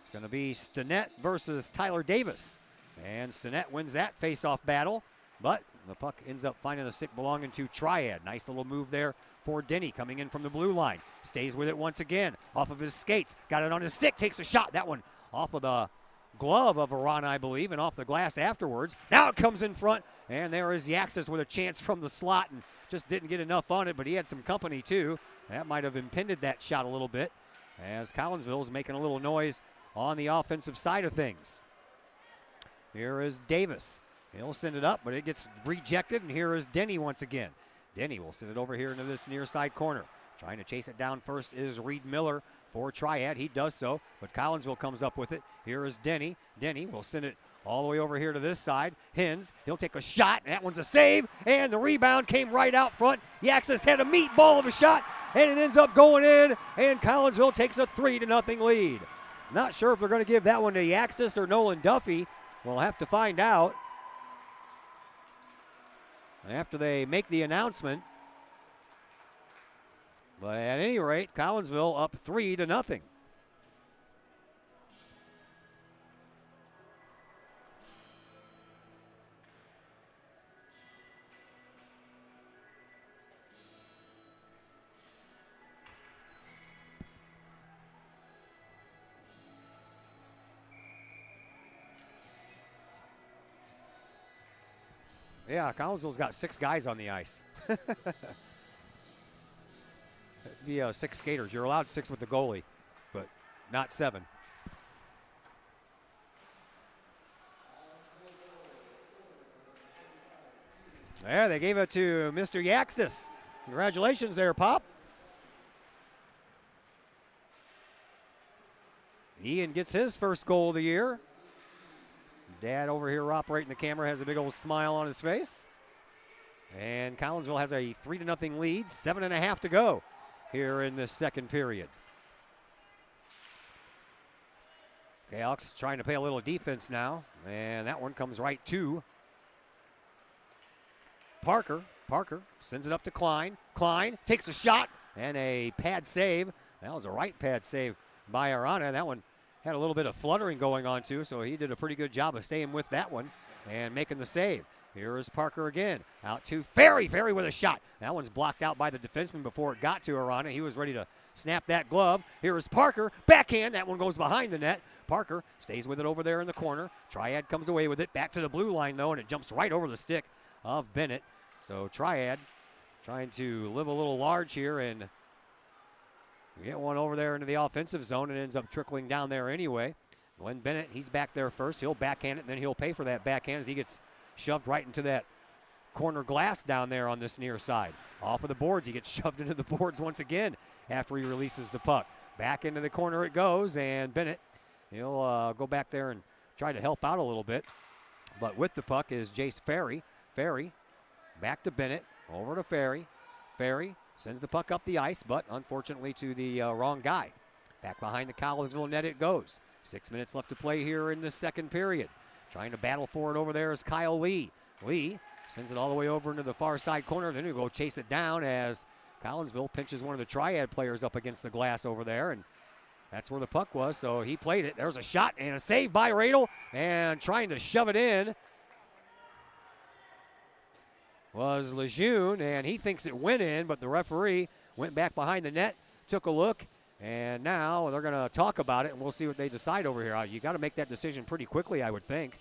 It's going to be Stinnett versus Tyler Davis. And Stinnett wins that face-off battle. But the puck ends up finding a stick belonging to Triad. Nice little move there for Denny coming in from the blue line. Stays with it once again. Off of his skates. Got it on his stick. Takes a shot. That one off of the glove of Arana, I believe, and off the glass afterwards. Now it comes in front. And there is Yaxis with a chance from the slot. And just didn't get enough on it, but he had some company too. That might have impeded that shot a little bit as Collinsville is making a little noise on the offensive side of things. Here is Davis. He'll send it up, but it gets rejected, and here is Denny once again. Denny will send it over here into this near side corner. Trying to chase it down first is Reed Miller for Triad. He does so, but Collinsville comes up with it. Here is Denny. Denny will send it all the way over here to this side. Hins, he'll take a shot. That one's a save, and the rebound came right out front. Yaxis had a meatball of a shot, and it ends up going in, and Collinsville takes a 3-0 lead. Not sure if they're going to give that one to Yaxis or Nolan Duffy. We'll have to find out after they make the announcement. But at any rate, Collinsville up 3-0. Yeah, Collinsville's got 6 guys on the ice. Be 6 skaters. You're allowed 6 with the goalie, but not 7. There, they gave it to Mr. Yaxtis. Congratulations there, Pop. Ian gets his first goal of the year. Dad over here operating the camera has a big old smile on his face. And Collinsville has a 3-0 lead, 7.5 to go here in this second period. Kahawks trying to play a little defense now, and that one comes right to Parker. Parker sends it up to Klein. Klein takes a shot and a pad save. That was a right pad save by Arana. That one had a little bit of fluttering going on too, so he did a pretty good job of staying with that one and making the save. Here is Parker again. Out to Ferry. Ferry with a shot. That one's blocked out by the defenseman before it got to Arana. He was ready to snap that glove. Here is Parker. Backhand. That one goes behind the net. Parker stays with it over there in the corner. Triad comes away with it. Back to the blue line, though, and it jumps right over the stick of Bennett. So Triad trying to live a little large here and get one over there into the offensive zone. It ends up trickling down there anyway. Glenn Bennett, he's back there first. He'll backhand it, and then he'll pay for that backhand as he gets shoved right into that corner glass down there on this near side. Off of the boards, he gets shoved into the boards once again after he releases the puck. Back into the corner it goes, and Bennett, he'll go back there and try to help out a little bit. But with the puck is Jace Ferry. Ferry back to Bennett, over to Ferry. Ferry sends the puck up the ice, but unfortunately to the wrong guy. Back behind the Collinsville net it goes. 6 minutes left to play here in the second period. Trying to battle for it over there is Kyle Lee. Lee sends it all the way over into the far side corner. Then he'll go chase it down as Collinsville pinches one of the Triad players up against the glass over there. And that's where the puck was, so he played it. There's a shot and a save by Radel. And trying to shove it in was Lejeune, and he thinks it went in, but the referee went back behind the net, took a look, and now they're going to talk about it, and we'll see what they decide over here. You got to make that decision pretty quickly, I would think.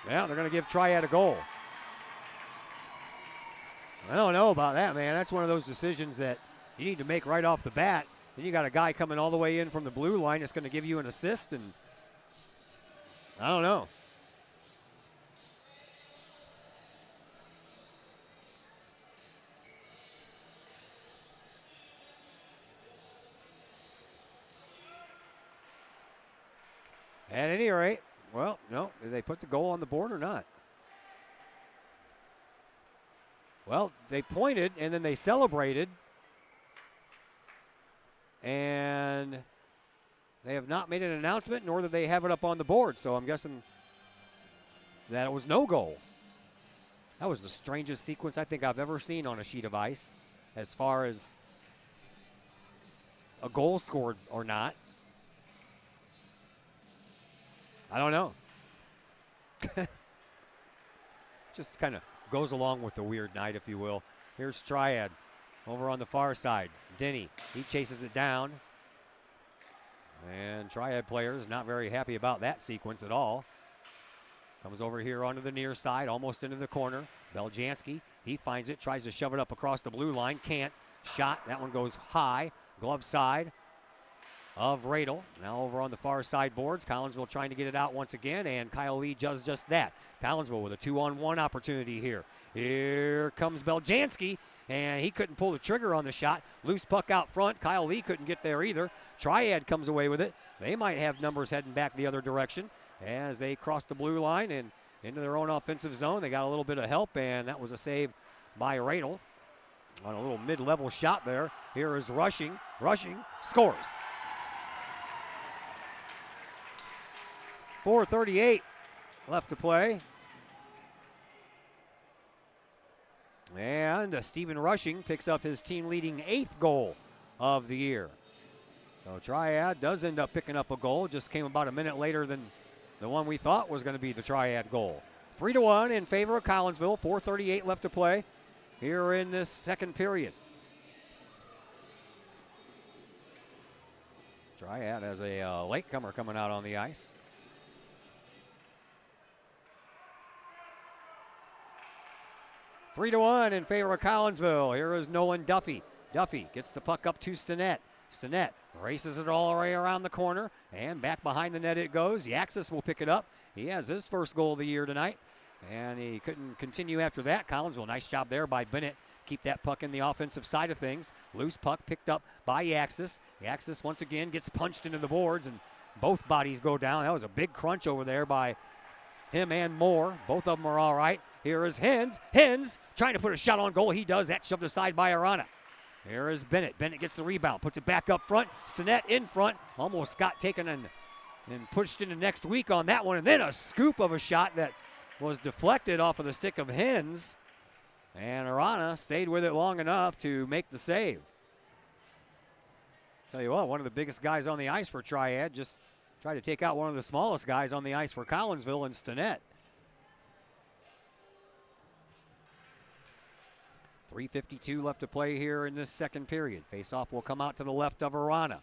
Yeah, they're going to give Triad a goal. I don't know about that, man. That's one of those decisions that you need to make right off the bat. Then you got a guy coming all the way in from the blue line that's going to give you an assist, and I don't know. At any rate, well, no, did they put the goal on the board or not? Well, they pointed and then they celebrated. And they have not made an announcement, nor did they have it up on the board. So I'm guessing that it was no goal. That was the strangest sequence I think I've ever seen on a sheet of ice as far as a goal scored or not. I don't know. Just kind of goes along with the weird night, if you will. Here's Triad over on the far side. Denny, he chases it down. And Triad players not very happy about that sequence at all. Comes over here onto the near side, almost into the corner. Beljanski, he finds it, tries to shove it up across the blue line. Can't. Shot. That one goes high. Glove side of Radel. Now over on the far side boards. Collinsville trying to get it out once again, and Kyle Lee does just that. Collinsville with a 2-on-1 opportunity here. Here comes Beljanski, and he couldn't pull the trigger on the shot. Loose puck out front. Kyle Lee couldn't get there either. Triad comes away with it. They might have numbers heading back the other direction as they cross the blue line and into their own offensive zone. They got a little bit of help, and that was a save by Radel on a little mid-level shot there. Here is Rushing. Rushing scores. 4:38 left to play. And Stephen Rushing picks up his team-leading 8th goal of the year. So Triad does end up picking up a goal. Just came about a minute later than the one we thought was going to be the Triad goal. 3-1 in favor of Collinsville. 4:38 left to play here in this second period. Triad has a latecomer coming out on the ice. 3-1 in favor of Collinsville. Here is Nolan Duffy. Duffy gets the puck up to Stinnett. Stinnett races it all the way around the corner, and back behind the net it goes. Yaxis will pick it up. He has his first goal of the year tonight, and he couldn't continue after that. Collinsville, nice job there by Bennett. Keep that puck in the offensive side of things. Loose puck picked up by Yaxis. Yaxis once again gets punched into the boards, and both bodies go down. That was a big crunch over there by him and Moore. Both of them are all right. Here is Hens. Hens trying to put a shot on goal. He does. That shoved aside by Arana. Here is Bennett. Bennett gets the rebound. Puts it back up front. Stinnett in front. Almost got taken and pushed into next week on that one. And then a scoop of a shot that was deflected off of the stick of Hens. And Arana stayed with it long enough to make the save. Tell you what, one of the biggest guys on the ice for Triad just tried to take out one of the smallest guys on the ice for Collinsville and Stinnett. 3:52 left to play here in this second period. Face-off will come out to the left of Arana.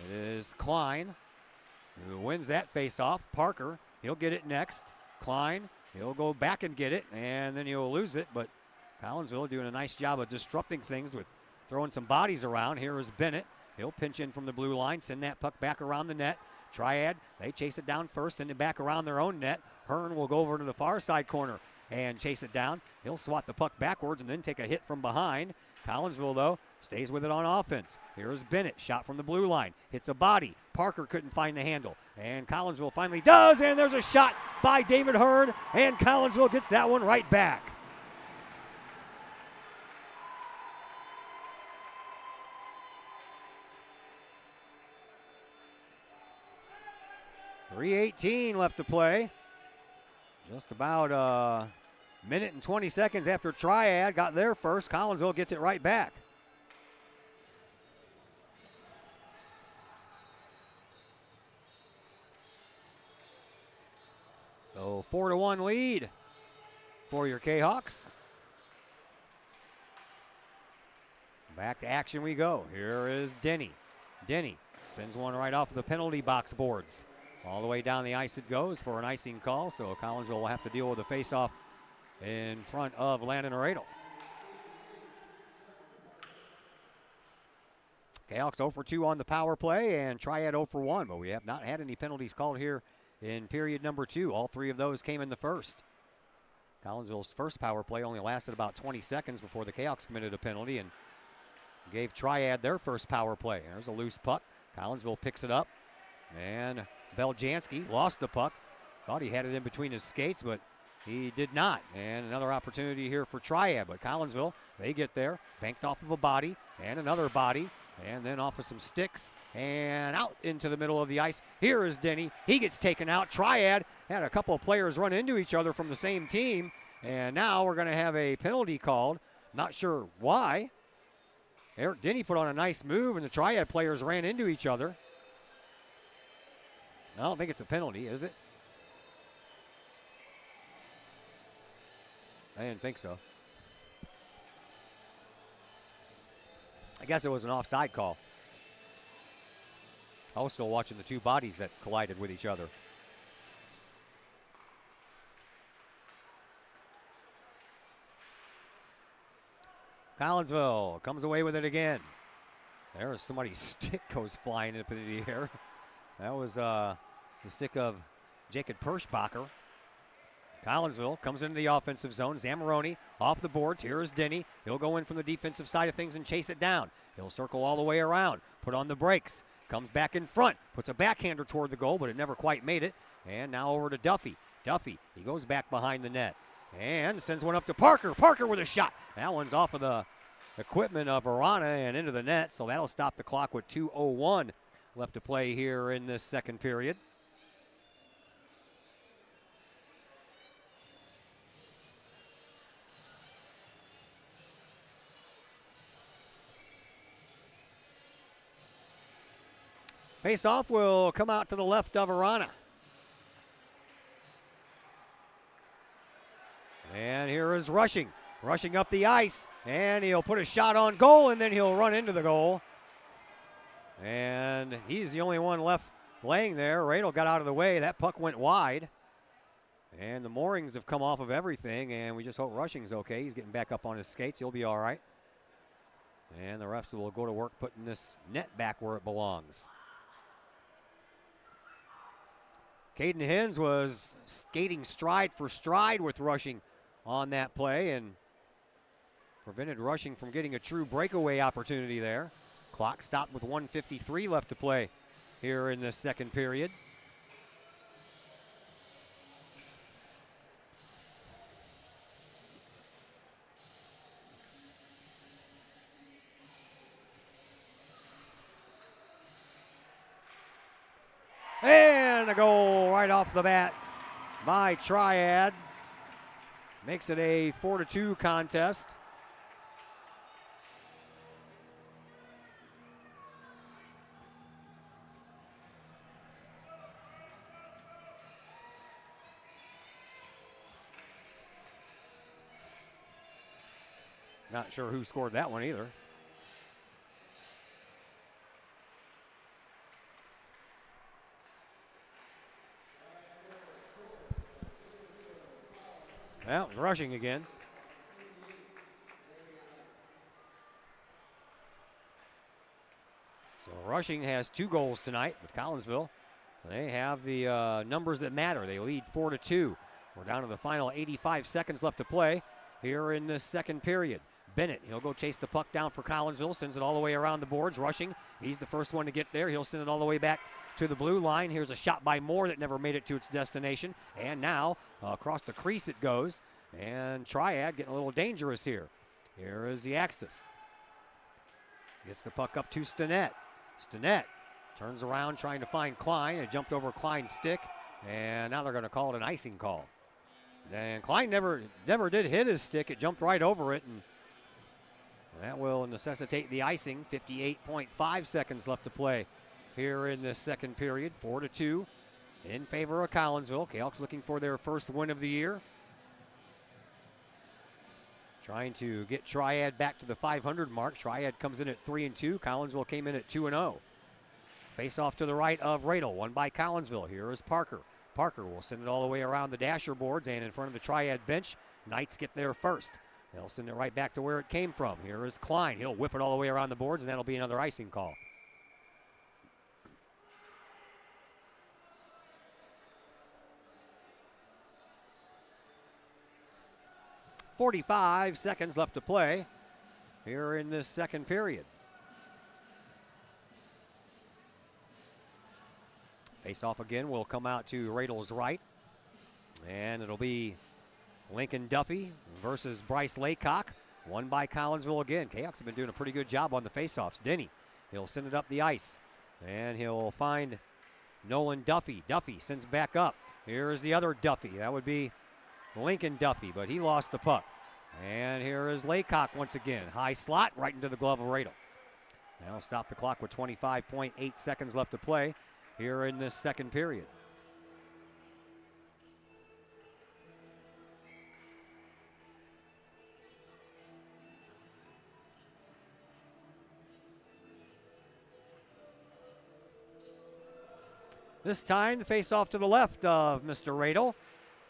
It is Klein who wins that face-off. Parker, he'll get it next. Klein, he'll go back and get it, and then he'll lose it. But Collinsville doing a nice job of disrupting things with throwing some bodies around. Here is Bennett. He'll pinch in from the blue line, send that puck back around the net. Triad, they chase it down first, send it back around their own net. Hearn will go over to the far side corner and chase it down. He'll swat the puck backwards and then take a hit from behind. Collinsville, though, stays with it on offense. Here's Bennett, shot from the blue line. Hits a body. Parker couldn't find the handle. And Collinsville finally does, and there's a shot by David Hearn, and Collinsville gets that one right back. .318 left to play. Just about a minute and 20 seconds after Triad got there first. Collinsville gets it right back. So 4-1 lead for your Kahawks. Back to action we go. Here is Denny. Denny sends one right off of the penalty box boards. All the way down the ice it goes for an icing call, so Collinsville will have to deal with a face-off in front of Landon Radel. Kahawks 0 for 2 on the power play, and Triad 0 for 1, but we have not had any penalties called here in period number 2. All 3 of those came in the first. Collinsville's first power play only lasted about 20 seconds before the Kahawks committed a penalty and gave Triad their first power play. There's a loose puck. Collinsville picks it up, and Beljanski lost the puck. Thought he had it in between his skates, but he did not. And another opportunity here for Triad, but Collinsville, they get there, banked off of a body and another body, and then off of some sticks and out into the middle of the ice. Here is Denny. He gets taken out. Triad had a couple of players run into each other from the same team, and now we're going to have a penalty called. Not sure why. Eric Denny put on a nice move, and the Triad players ran into each other. I don't think it's a penalty, is it? I didn't think so. I guess it was an offside call. I was still watching the two bodies that collided with each other. Collinsville comes away with it again. There's somebody's stick goes flying up into the air. That was the stick of Jacob Perschbacher. Collinsville comes into the offensive zone. Zamoroni off the boards. Here is Denny. He'll go in from the defensive side of things and chase it down. He'll circle all the way around, put on the brakes, comes back in front, puts a backhander toward the goal, but it never quite made it. And now over to Duffy. Duffy, he goes back behind the net and sends one up to Parker. Parker with a shot. That one's off of the equipment of Arana and into the net, so that'll stop the clock with 2:01 left to play here in this second period. Face-off will come out to the left of Arana. And here is Rushing. Rushing up the ice, and he'll put a shot on goal, and then he'll run into the goal. And he's the only one left laying there. Radel got out of the way. That puck went wide. And the moorings have come off of everything, and we just hope Rushing's okay. He's getting back up on his skates. He'll be all right. And the refs will go to work putting this net back where it belongs. Caden Hens was skating stride for stride with Rushing on that play and prevented Rushing from getting a true breakaway opportunity there. Clock stopped with 1:53 left to play here in this second period. And a goal right off the bat by Triad. Makes it a 4-2 contest. Not sure who scored that one either. Well, it was Rushing again. So Rushing has 2 goals tonight with Collinsville. They have the numbers that matter. They lead 4-2. We're down to the final 85 seconds left to play here in this second period. Bennett, he'll go chase the puck down for Collinsville, sends it all the way around the boards. Rushing, he's the first one to get there. He'll send it all the way back to the blue line. Here's a shot by Moore that never made it to its destination. And now across the crease it goes. And Triad getting a little dangerous here. Here is Yaxtis. Gets the puck up to Stinnett. Stinnett turns around trying to find Klein. It jumped over Klein's stick. And now they're going to call it an icing call. And Klein never did hit his stick. It jumped right over it. And that will necessitate the icing. 58.5 seconds left to play here in this second period. 4-2 in favor of Collinsville. Kahok's looking for their first win of the year. Trying to get Triad back to the 500 mark. Triad comes in at 3-2. Collinsville came in at 2-0. Face off to the right of Radel. Won by Collinsville. Here is Parker. Parker will send it all the way around the dasher boards and in front of the Triad bench. Knights get there first. They'll send it right back to where it came from. Here is Klein. He'll whip it all the way around the boards, and that'll be another icing call. .45 seconds left to play here in this second period. Face off again will come out to Radle's right. And it'll be Lincoln Duffy versus Bryce Laycock. Won by Collinsville again. Kahawks have been doing a pretty good job on the faceoffs. Denny, he'll send it up the ice. And he'll find Nolan Duffy. Duffy sends back up. Here's the other Duffy. That would be Lincoln Duffy, but he lost the puck. And here is Laycock once again. High slot right into the glove of Radle. That'll stop the clock with 25.8 seconds left to play here in this second period. This time, the face-off to the left of Mr. Radle.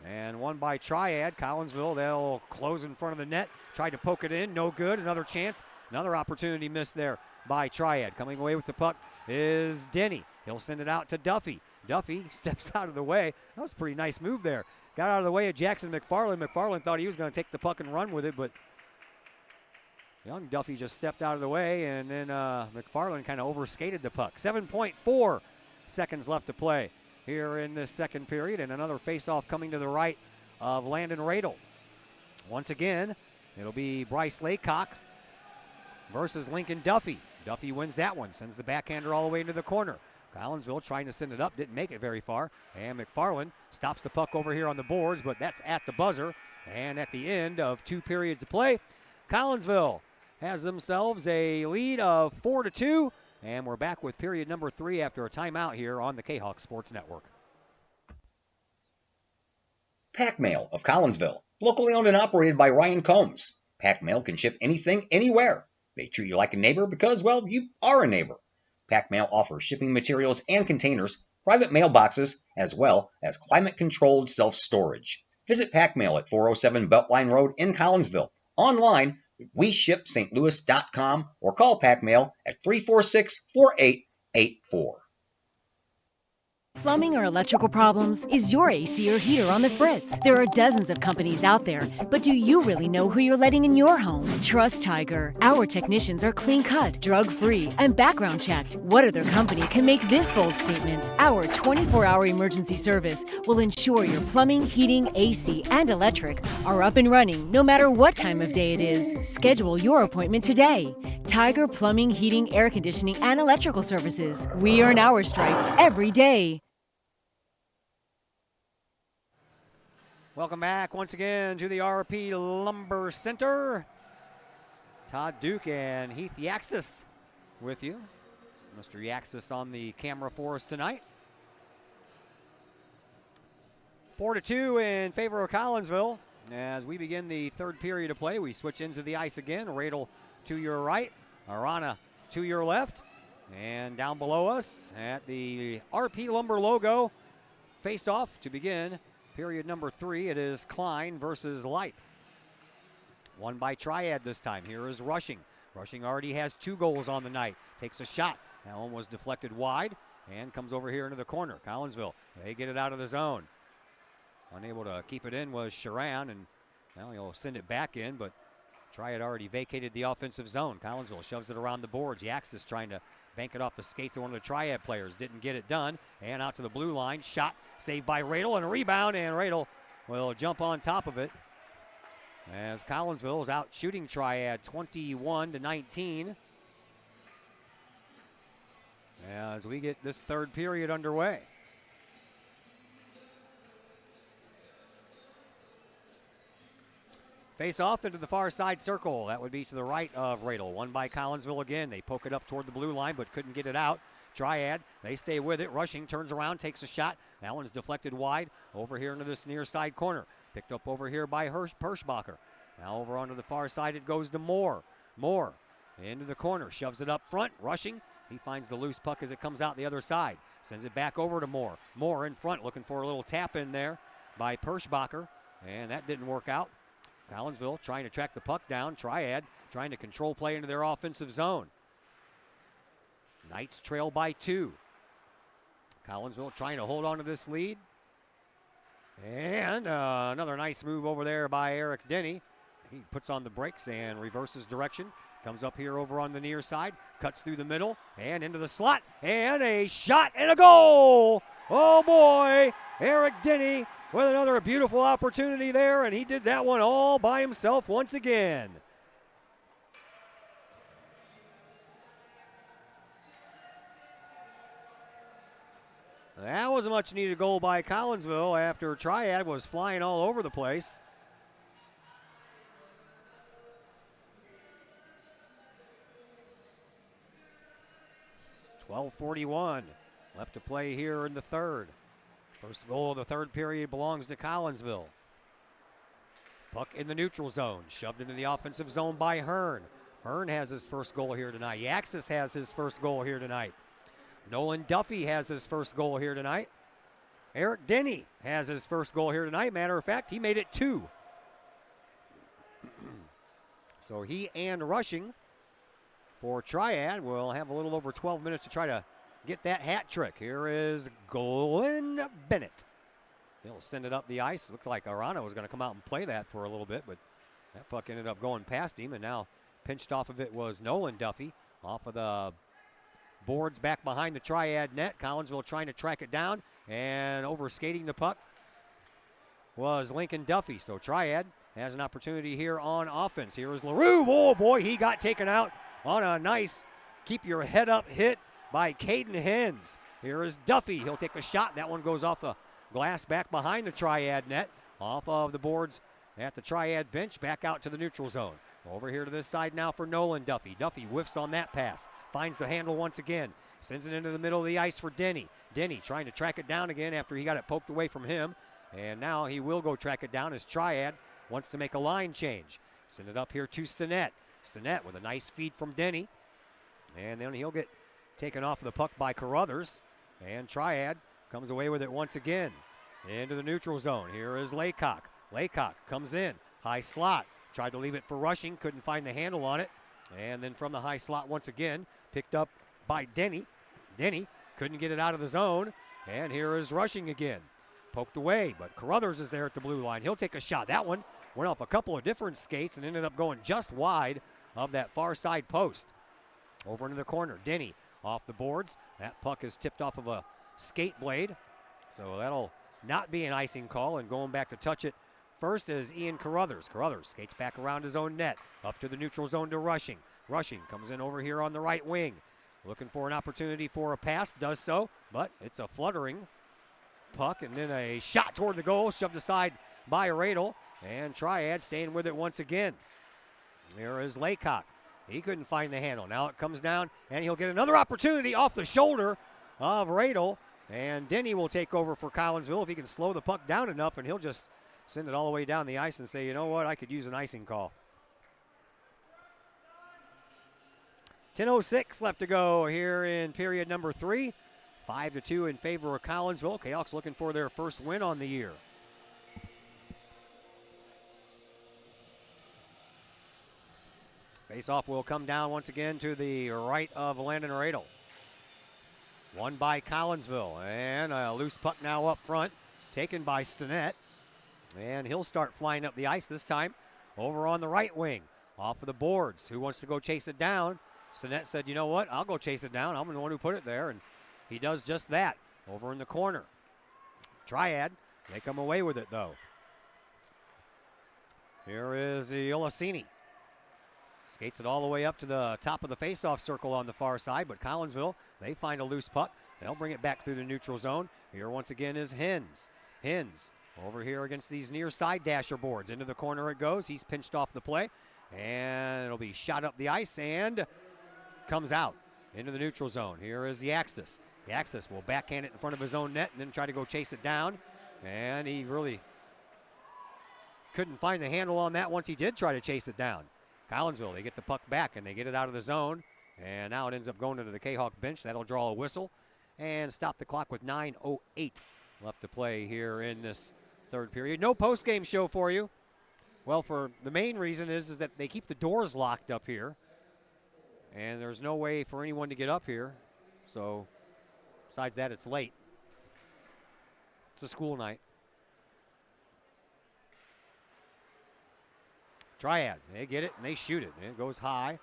And won by Triad. Collinsville, they'll close in front of the net. Tried to poke it in, no good. Another chance, another opportunity missed there by Triad. Coming away with the puck is Denny. He'll send it out to Duffy. Duffy steps out of the way. That was a pretty nice move there. Got out of the way of Jackson McFarland. McFarland thought he was going to take the puck and run with it, but young Duffy just stepped out of the way, and then McFarland kind of overskated the puck. 7.4 seconds left to play here in this second period, and another face-off coming to the right of Landon Radle. Once again, it'll be Bryce Laycock versus Lincoln Duffy. Duffy wins that one, sends the backhander all the way into the corner. Collinsville trying to send it up, didn't make it very far, and McFarland stops the puck over here on the boards, but that's at the buzzer. And at the end of 2 periods of play, Collinsville has themselves a lead of 4-2. And we're back with period number 3 after a timeout here on the Kahok Sports Network. Pack Mail of Collinsville, locally owned and operated by Ryan Combs. Pack Mail can ship anything, anywhere. They treat you like a neighbor because, well, you are a neighbor. Pack Mail offers shipping materials and containers, private mailboxes, as well as climate-controlled self-storage. Visit Pack Mail at 407 Beltline Road in Collinsville. Online, WeShipSt.Louis.com or call Pack Mail at 346-4884. Plumbing or electrical problems? Is your AC or heater on the fritz? There are dozens of companies out there, but do you really know who you're letting in your home? Trust Tiger. Our technicians are clean-cut, drug-free, and background checked. What other company can make this bold statement? Our 24-hour emergency service will ensure your plumbing, heating, AC, and electric are up and running no matter what time of day it is. Schedule your appointment today. Tiger Plumbing, Heating, Air Conditioning, and Electrical Services. We earn our stripes every day. Welcome back once again to the RP Lumber Center. Todd Duke and Heath Yaxtis with you. Mr. Yaxtis on the camera for us tonight. 4-2 in favor of Collinsville. As we begin the third period of play, we switch into the ice again. Radle to your right, Arana to your left. And down below us at the RP Lumber logo, face off to begin period number 3, it is Klein versus Light. Won by Triad this time. Here is Rushing. Rushing already has 2 goals on the night. Takes a shot. That one was deflected wide and comes over here into the corner. Collinsville, they get it out of the zone. Unable to keep it in was Sharan, and well, he'll send it back in, but Triad already vacated the offensive zone. Collinsville shoves it around the boards. Yaxis trying to bank it off the skates of one of the Triad players. Didn't get it done. And out to the blue line. Shot saved by Radle and a rebound. And Radle will jump on top of it as Collinsville is out shooting Triad 21-19. As we get this third period underway. Face off into the far side circle. That would be to the right of Radle. Won by Collinsville again. They poke it up toward the blue line, but couldn't get it out. Triad, they stay with it. Rushing, turns around, takes a shot. That one's deflected wide over here into this near side corner. Picked up over here by Perschbacher. Now over onto the far side it goes to Moore. Moore into the corner, shoves it up front. Rushing, he finds the loose puck as it comes out the other side. Sends it back over to Moore. Moore in front, looking for a little tap in there by Perschbacher, and that didn't work out. Collinsville trying to track the puck down. Triad trying to control play into their offensive zone. Knights trail by 2. Collinsville trying to hold on to this lead. And another nice move over there by Eric Denny. He puts on the brakes and reverses direction. Comes up here over on the near side. Cuts through the middle and into the slot. And a shot and a goal Oh boy, Eric Denny with another beautiful opportunity there, and he did that one all by himself once again. That was a much needed goal by Collinsville after Triad was flying all over the place. .12:41 left to play here in the third. First goal of the third period belongs to Collinsville. Puck in the neutral zone, shoved into the offensive zone by Hearn. Hearn has his first goal here tonight. Yaxis has his first goal here tonight. Nolan Duffy has his first goal here tonight. Eric Denny has his first goal here tonight. Matter of fact, he made it 2. So he and rushing for Triad will have a little over 12 minutes to try to get that hat trick. Here is Glenn Bennett. He'll send it up the ice. Looked like Arana was going to come out and play that for a little bit, but that puck ended up going past him, and now pinched off of it was Nolan Duffy off of the boards back behind the Triad net. Collinsville trying to track it down, and over skating the puck was Lincoln Duffy. So Triad has an opportunity here on offense. Here is LaRue. Oh boy, he got taken out on a nice keep your head up hit by Caden Hens. Here is Duffy. He'll take a shot. That one goes off the glass back behind the Triad net, off of the boards at the Triad bench, back out to the neutral zone. Over here to this side now for Nolan Duffy. Duffy whiffs on that pass, finds the handle once again, sends it into the middle of the ice for Denny. Denny trying to track it down again after he got it poked away from him, and now he will go track it down as Triad wants to make a line change. Send it up here to Stinnett. Stinnett with a nice feed from Denny, and then he'll get taken off of the puck by Carruthers, and Triad comes away with it once again into the neutral zone. Here is Laycock. Laycock comes in, high slot, tried to leave it for rushing, couldn't find the handle on it, and then from the high slot once again, picked up by Denny. Denny couldn't get it out of the zone, and here is rushing again. Poked away, but Carruthers is there at the blue line. He'll take a shot. That one went off a couple of different skates and ended up going just wide of that far side post. Over into the corner, Denny off the boards. That puck is tipped off of a skate blade, so that'll not be an icing call, and going back to touch it first is Ian Carruthers. Carruthers skates back around his own net, up to the neutral zone to Rushing. Rushing comes in over here on the right wing, looking for an opportunity for a pass, does so, but it's a fluttering puck, and then a shot toward the goal, shoved aside by Radel, and Triad staying with it once again. There is Laycock. He couldn't find the handle. Now it comes down, and he'll get another opportunity off the shoulder of Radel, and Denny will take over for Collinsville if he can slow the puck down enough, and he'll just send it all the way down the ice and say, you know what, I could use an icing call. 10:06 left to go here in period number 3. 5-2 in favor of Collinsville. Kahawks looking for their first win on the year. Face-off will come down once again to the right of Landon Radel. Won by Collinsville, and a loose puck now up front, taken by Stinnett. And he'll start flying up the ice this time over on the right wing, off of the boards. Who wants to go chase it down? Stinnett said, you know what, I'll go chase it down. I'm the one who put it there, and he does just that over in the corner. Triad, they come away with it, though. Here is Olasini. Skates it all the way up to the top of the face-off circle on the far side, but Collinsville, they find a loose puck. They'll bring it back through the neutral zone. Here once again is Hens. Hens over here against these near side dasher boards. Into the corner it goes. He's pinched off the play, and it'll be shot up the ice and comes out into the neutral zone. Here is Yaxtis. Yaxtis will backhand it in front of his own net and then try to go chase it down, and he really couldn't find the handle on that once he did try to chase it down. Collinsville, they get the puck back, and they get it out of the zone, and now it ends up going into the Kahok bench. That'll draw a whistle and stop the clock with 9:08 left to play here in this third period. No post-game show for you. Well, for the main reason is that they keep the doors locked up here, and there's no way for anyone to get up here. So besides that, it's late. It's a school night. Triad, they get it and they shoot it. And it goes high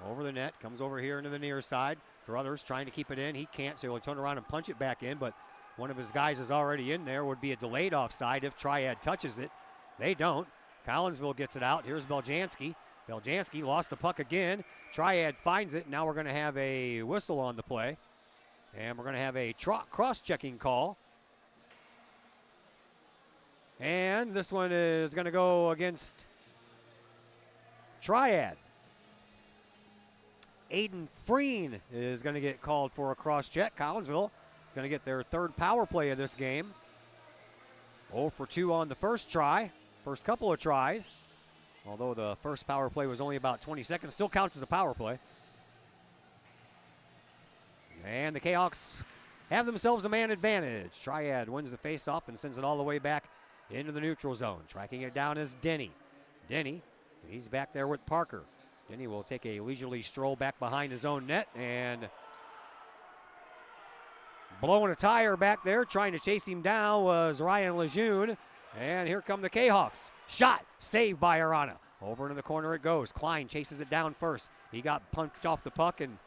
over the net, comes over here into the near side. Carruthers trying to keep it in. He can't, so he'll turn around and punch it back in, but one of his guys is already in there. Would be a delayed offside if Triad touches it. They don't. Collinsville gets it out. Here's Beljanski. Beljanski lost the puck again. Triad finds it. Now we're going to have a whistle on the play. And we're going to have a cross-checking call. And this one is going to go against Triad. Aiden Freen is going to get called for a cross-check. Collinsville is going to get their third power play of this game. 0 for 2 on the first try. First couple of tries. Although the first power play was only about 20 seconds. Still counts as a power play. And the Kahawks have themselves a man advantage. Triad wins the faceoff and sends it all the way back into the neutral zone. Tracking it down is Denny. Denny, he's back there with Parker. Denny will take a leisurely stroll back behind his own net and blowing a tire back there. Trying to chase him down was Ryan Lejeune. And here come the Kahawks. Shot, saved by Arana. Over into the corner it goes. Klein chases it down first. He got punched off the puck, and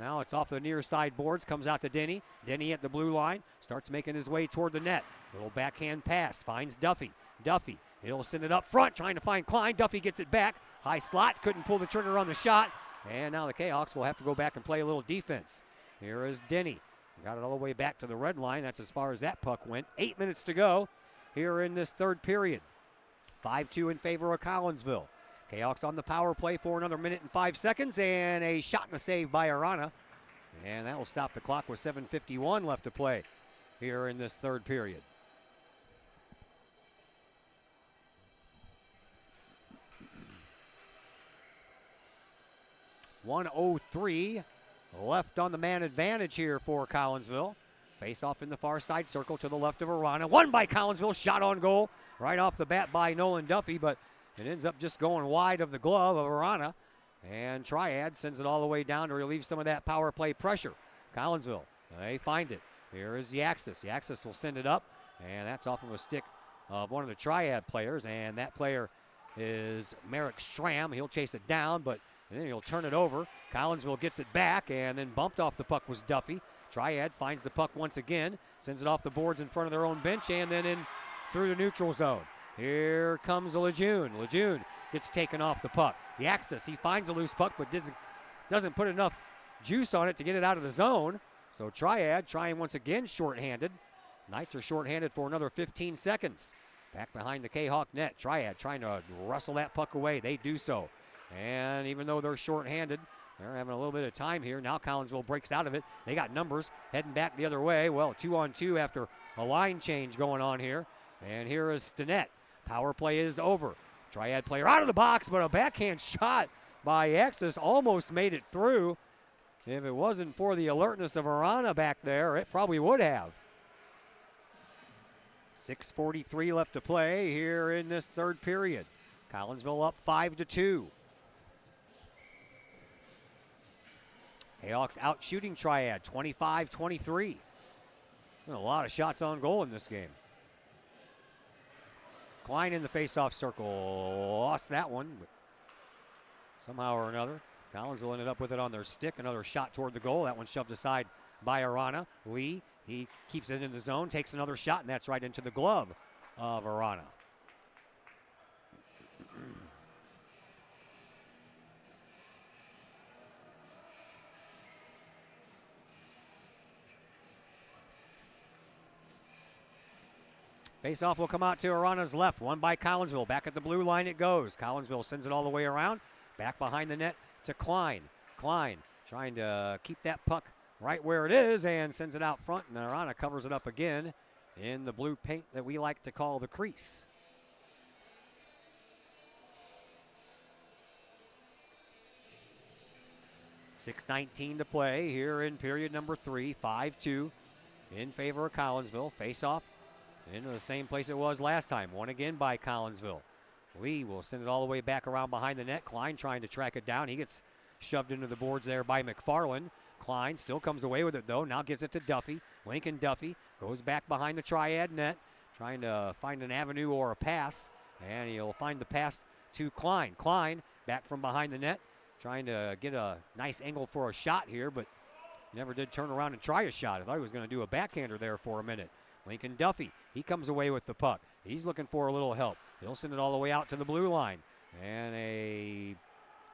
now it's off the near side boards. Comes out to Denny. Denny at the blue line. Starts making his way toward the net. Little backhand pass. Finds Duffy. Duffy, he'll send it up front, trying to find Klein. Duffy gets it back. High slot. Couldn't pull the trigger on the shot. And now the Kahawks will have to go back and play a little defense. Here is Denny. Got it all the way back to the red line. That's as far as that puck went. 8 minutes to go here in this third period. 5-2 in favor of Collinsville. Kahawks on the power play for another minute and 5 seconds, and a shot and a save by Arana. And that will stop the clock with 7:51 left to play here in this third period. .103 left on the man advantage here for Collinsville. Face off in the far side circle to the left of Arana. Won by Collinsville. Shot on goal right off the bat by Nolan Duffy, but it ends up just going wide of the glove of Arana. And Triad sends it all the way down to relieve some of that power play pressure. Collinsville, they find it. Here is Yaxis. Yaxis will send it up, and that's off of a stick of one of the Triad players, and that player is Merrick Schramm. He'll chase it down, but then he'll turn it over. Collinsville gets it back, and then bumped off the puck was Duffy. Triad finds the puck once again, sends it off the boards in front of their own bench, and then in through the neutral zone. Here comes Lejeune. Lejeune gets taken off the puck. Yaxis, he finds a loose puck, but doesn't put enough juice on it to get it out of the zone. So Triad trying once again shorthanded. Knights are shorthanded for another 15 seconds. Back behind the Kahawk net. Triad trying to wrestle that puck away. They do so. And even though they're shorthanded, they're having a little bit of time here. Now Collinsville breaks out of it. They got numbers heading back the other way. Well, 2-on-2 after a line change going on here. And here is Stinnett. Power play is over. Triad player out of the box, but a backhand shot by Yaxis almost made it through. If it wasn't for the alertness of Arana back there, it probably would have. 6:43 left to play here in this third period. Collinsville up 5-2. Kahawks out shooting Triad, 25-23. A lot of shots on goal in this game. Klein in the faceoff circle, lost that one, but somehow or another. Collinsville ended up with it on their stick. Another shot toward the goal. That one shoved aside by Arana. Lee, he keeps it in the zone, takes another shot, and that's right into the glove of Arana. Face-off will come out to Arana's left. One by Collinsville. Back at the blue line it goes. Collinsville sends it all the way around. Back behind the net to Klein. Klein trying to keep that puck right where it is and sends it out front. And Arana covers it up again in the blue paint that we like to call the crease. .6:19 to play here in period number 3. 5-2 in favor of Collinsville. Face-off into the same place it was last time. One again by Collinsville. Lee will send it all the way back around behind the net. Klein trying to track it down. He gets shoved into the boards there by McFarland. Klein still comes away with it, though. Now gets it to Duffy. Lincoln Duffy goes back behind the Triad net, trying to find an avenue or a pass. And he'll find the pass to Klein. Klein back from behind the net, trying to get a nice angle for a shot here, but never did turn around and try a shot. I thought he was going to do a backhander there for a minute. Lincoln Duffy, he comes away with the puck. He's looking for a little help. He'll send it all the way out to the blue line. And a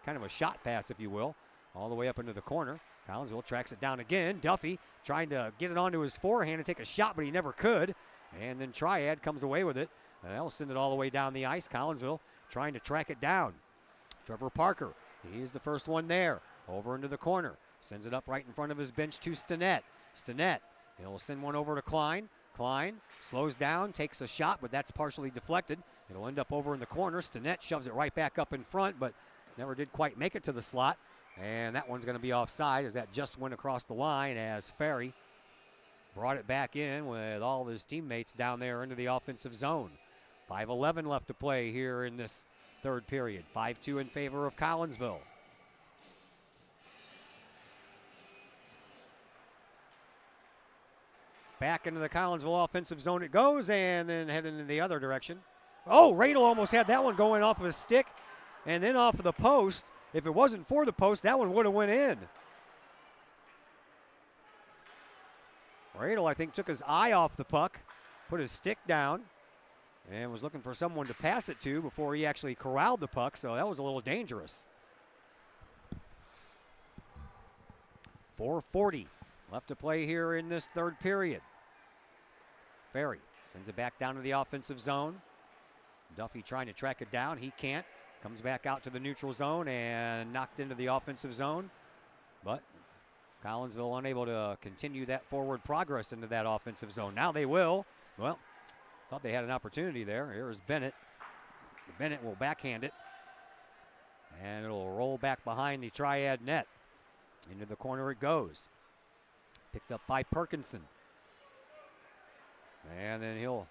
kind of a shot pass, if you will, all the way up into the corner. Collinsville tracks it down again. Duffy trying to get it onto his forehand and take a shot, but he never could. And then Triad comes away with it. And they'll send it all the way down the ice. Collinsville trying to track it down. Trevor Parker, he's the first one there. Over into the corner. Sends it up right in front of his bench to Stinnett. Stinnett, he'll send one over to Klein. Klein slows down, takes a shot, but that's partially deflected. It'll end up over in the corner. Stinnett shoves it right back up in front, but never did quite make it to the slot. And that one's going to be offside as that just went across the line as Ferry brought it back in with all of his teammates down there into the offensive zone. 5:11 left to play here in this third period. 5-2 in favor of Collinsville. Back into the Collinsville offensive zone it goes, and then heading in the other direction. Oh, Radel almost had that one going off of his stick and then off of the post. If it wasn't for the post, that one would have went in. Radel, I think, took his eye off the puck, put his stick down, and was looking for someone to pass it to before he actually corralled the puck, so that was a little dangerous. 4:40 left to play here in this third period. Ferry sends it back down to the offensive zone. Duffy trying to track it down. He can't. Comes back out to the neutral zone and knocked into the offensive zone. But Collinsville unable to continue that forward progress into that offensive zone. Now they will. Well, thought they had an opportunity there. Here's Bennett. Bennett will backhand it. And it'll roll back behind the Triad net. Into the corner it goes. Picked up by Perkinson. And then he'll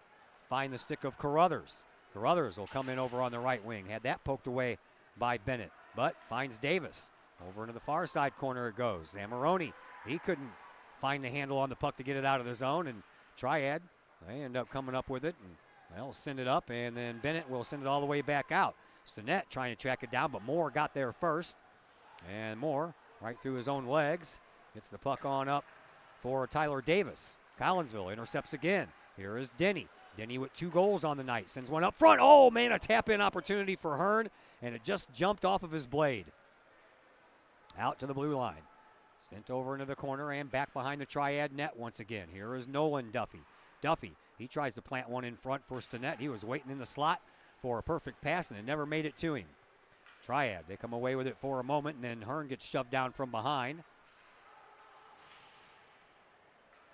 find the stick of Carruthers. Carruthers will come in over on the right wing. Had that poked away by Bennett, but finds Davis. Over into the far side corner it goes. Zamoroni, he couldn't find the handle on the puck to get it out of the zone, and Triad, they end up coming up with it, and they'll send it up, and then Bennett will send it all the way back out. Stinnett trying to track it down, but Moore got there first, and Moore right through his own legs gets the puck on up for Tyler Davis. Collinsville intercepts again. Here is Denny. Denny with 2 goals on the night. Sends one up front. Oh, man, a tap-in opportunity for Hearn, and it just jumped off of his blade. Out to the blue line. Sent over into the corner and back behind the Triad net once again. Here is Nolan Duffy. Duffy, he tries to plant one in front for Stinnett. He was waiting in the slot for a perfect pass, and it never made it to him. Triad, they come away with it for a moment, and then Hearn gets shoved down from behind.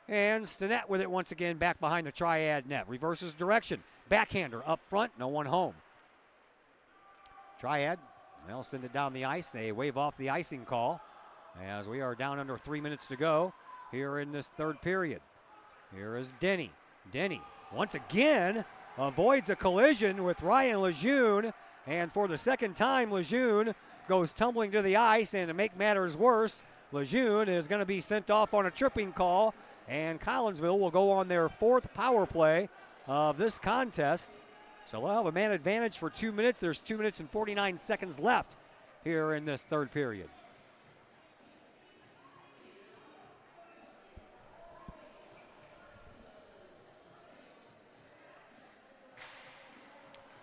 And Stinnett with it once again back behind the Triad net. Reverses direction. Backhander up front. No one home. Triad, they'll send it down the ice. They wave off the icing call as we are down under 3 minutes to go here in this third period. Here is Denny. Denny once again avoids a collision with Ryan Lejeune. And for the second time, Lejeune goes tumbling to the ice. And to make matters worse, Lejeune is going to be sent off on a tripping call. And Collinsville will go on their 4th power play of this contest. So we'll have a man advantage for 2 minutes. There's 2 minutes and 49 seconds left here in this third period.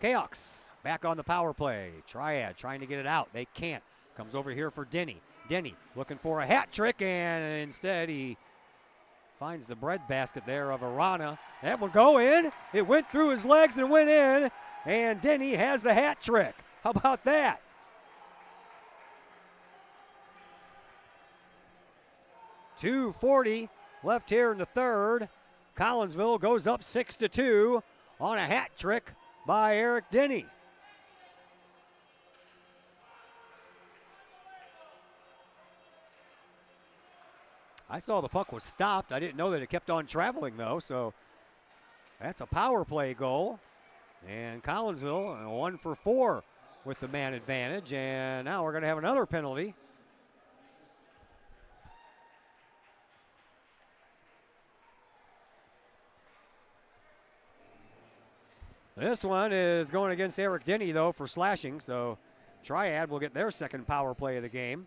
Kahok back on the power play. Triad trying to get it out. They can't. Comes over here for Denny. Denny looking for a hat trick, and instead he finds the breadbasket there of Arana. That will go in. It went through his legs and went in. And Denny has the hat trick. How about that? .240 left here in the third. Collinsville goes up 6-2 on a hat trick by Eric Denny. I saw the puck was stopped. I didn't know that it kept on traveling, though, so that's a power play goal. And Collinsville 1 for 4 with the man advantage, and now we're going to have another penalty. This one is going against Eric Denny, though, for slashing, so Triad will get their second power play of the game.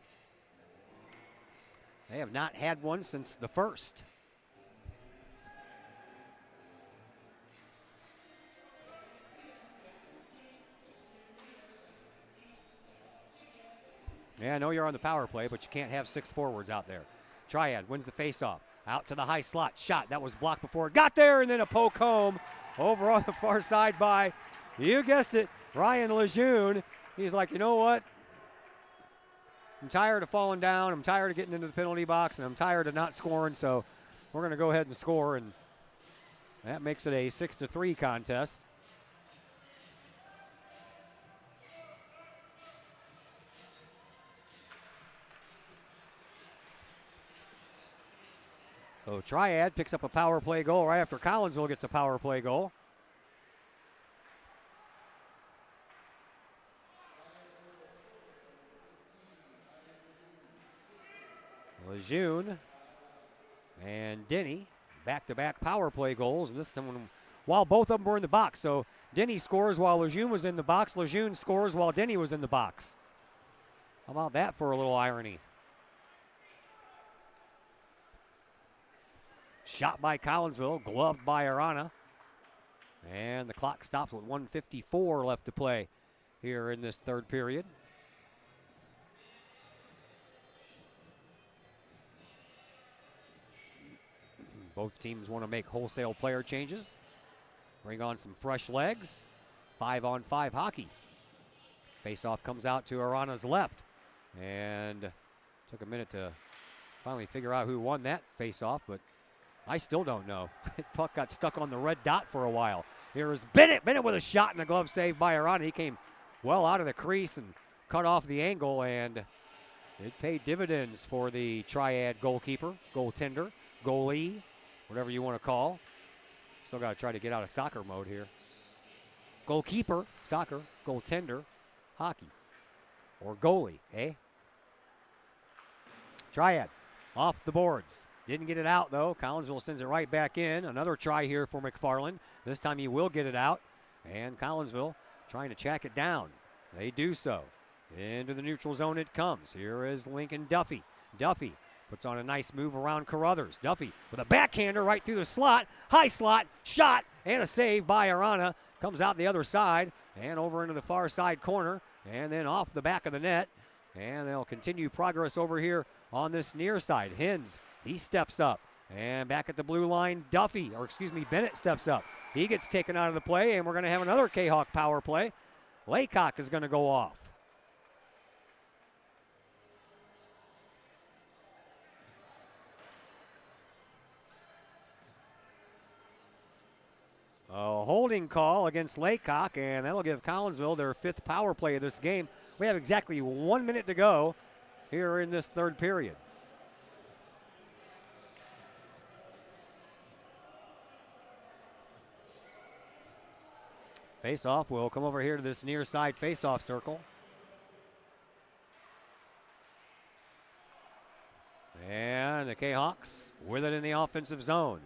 They have not had one since the first. Yeah, I know you're on the power play, but you can't have 6 forwards out there. Triad wins the faceoff. Out to the high slot. Shot. That was blocked before it got there, and then a poke home over on the far side by, you guessed it, Ryan Lejeune. He's like, you know what? I'm tired of falling down. I'm tired of getting into the penalty box, and I'm tired of not scoring, so we're going to go ahead and score, and that makes it a 6-3 contest. So Triad picks up a power play goal right after Collinsville gets a power play goal. Lejeune and Denny, back-to-back power play goals, and this time while both of them were in the box. So Denny scores while Lejeune was in the box. Lejeune scores while Denny was in the box. How about that for a little irony? Shot by Collinsville, gloved by Arana. And the clock stops with 1:54 left to play here in this third period. Both teams want to make wholesale player changes. Bring on some fresh legs. 5-on-5 hockey. Faceoff comes out to Arana's left. And took a minute to finally figure out who won that faceoff, but I still don't know. Puck got stuck on the red dot for a while. Here is Bennett. Bennett with a shot and a glove save by Arana. He came well out of the crease and cut off the angle, and it paid dividends for the Triad goalkeeper, goaltender, goalie, whatever you want to call. Still got to try to get out of soccer mode here. Goalkeeper, soccer, goaltender, hockey, or goalie, eh? Triad off the boards. Didn't get it out, though. Collinsville sends it right back in. Another try here for McFarland. This time he will get it out. And Collinsville trying to check it down. They do so. Into the neutral zone it comes. Here is Lincoln Duffy. Duffy puts on a nice move around Carruthers. Duffy with a backhander right through the slot. High slot, shot, and a save by Arana. Comes out the other side and over into the far side corner. And then off the back of the net. And they'll continue progress over here on this near side. Hins, he steps up. And back at the blue line, Bennett steps up. He gets taken out of the play, and we're going to have another Kahok power play. Laycock is going to go off. A holding call against Laycock, and that'll give Collinsville their 5th power play of this game. We have exactly 1 minute to go here in this third period. Face-off will come over here to this near side face-off circle. And the Kahawks with it in the offensive zone.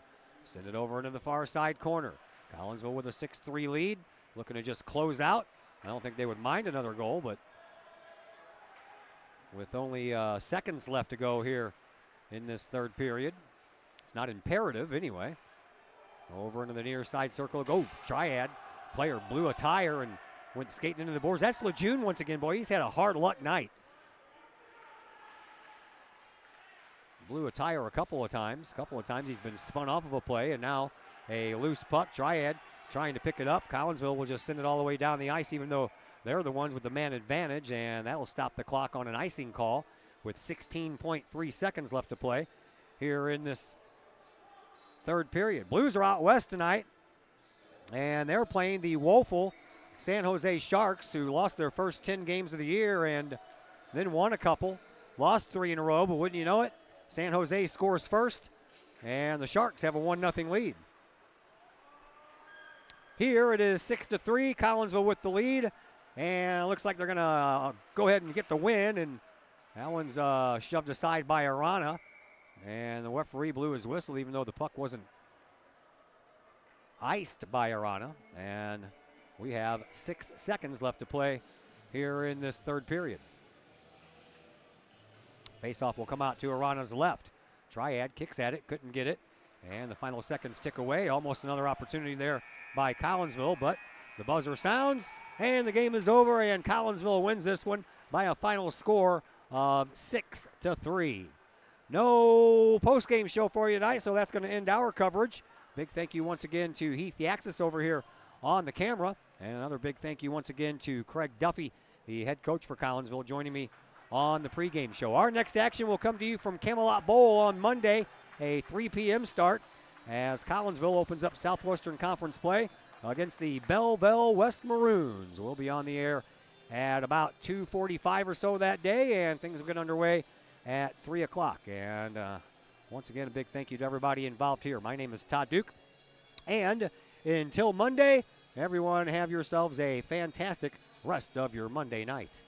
Send it over into the far side corner. Collinsville with a 6-3 lead. Looking to just close out. I don't think they would mind another goal, but with only seconds left to go here in this third period, it's not imperative anyway. Over into the near side circle. Go, Triad. Player blew a tire and went skating into the boards. That's Lejeune once again, boy. He's had a hard luck night. Blew a tire a couple of times. He's been spun off of a play, and now a loose puck. Triad trying to pick it up. Collinsville will just send it all the way down the ice, even though they're the ones with the man advantage, and that will stop the clock on an icing call with 16.3 seconds left to play here in this third period. Blues are out west tonight, and they're playing the woeful San Jose Sharks, who lost their first 10 games of the year and then won a couple. Lost 3 in a row, but wouldn't you know it, San Jose scores first, and the Sharks have a 1-0 lead. Here it is 6-3, Collinsville with the lead, and it looks like they're going to go ahead and get the win, and that one's shoved aside by Arana, and the referee blew his whistle even though the puck wasn't iced by Arana, and we have 6 seconds left to play here in this third period. Faceoff will come out to Arana's left. Triad kicks at it, couldn't get it. And the final seconds tick away. Almost another opportunity there by Collinsville, but the buzzer sounds, and the game is over, and Collinsville wins this one by a final score of 6-3. No post-game show for you tonight, so that's going to end our coverage. Big thank you once again to Heath Yaxis over here on the camera, and another big thank you once again to Craig Duffy, the head coach for Collinsville, joining me on the pregame show. Our next action will come to you from Camelot Bowl on Monday, a 3 p.m. start, as Collinsville opens up Southwestern Conference play against the Belleville West Maroons. We'll be on the air at about 2:45 or so that day, and things will get underway at 3 o'clock. And once again, a big thank you to everybody involved here. My name is Todd Duke, and until Monday, everyone have yourselves a fantastic rest of your Monday night.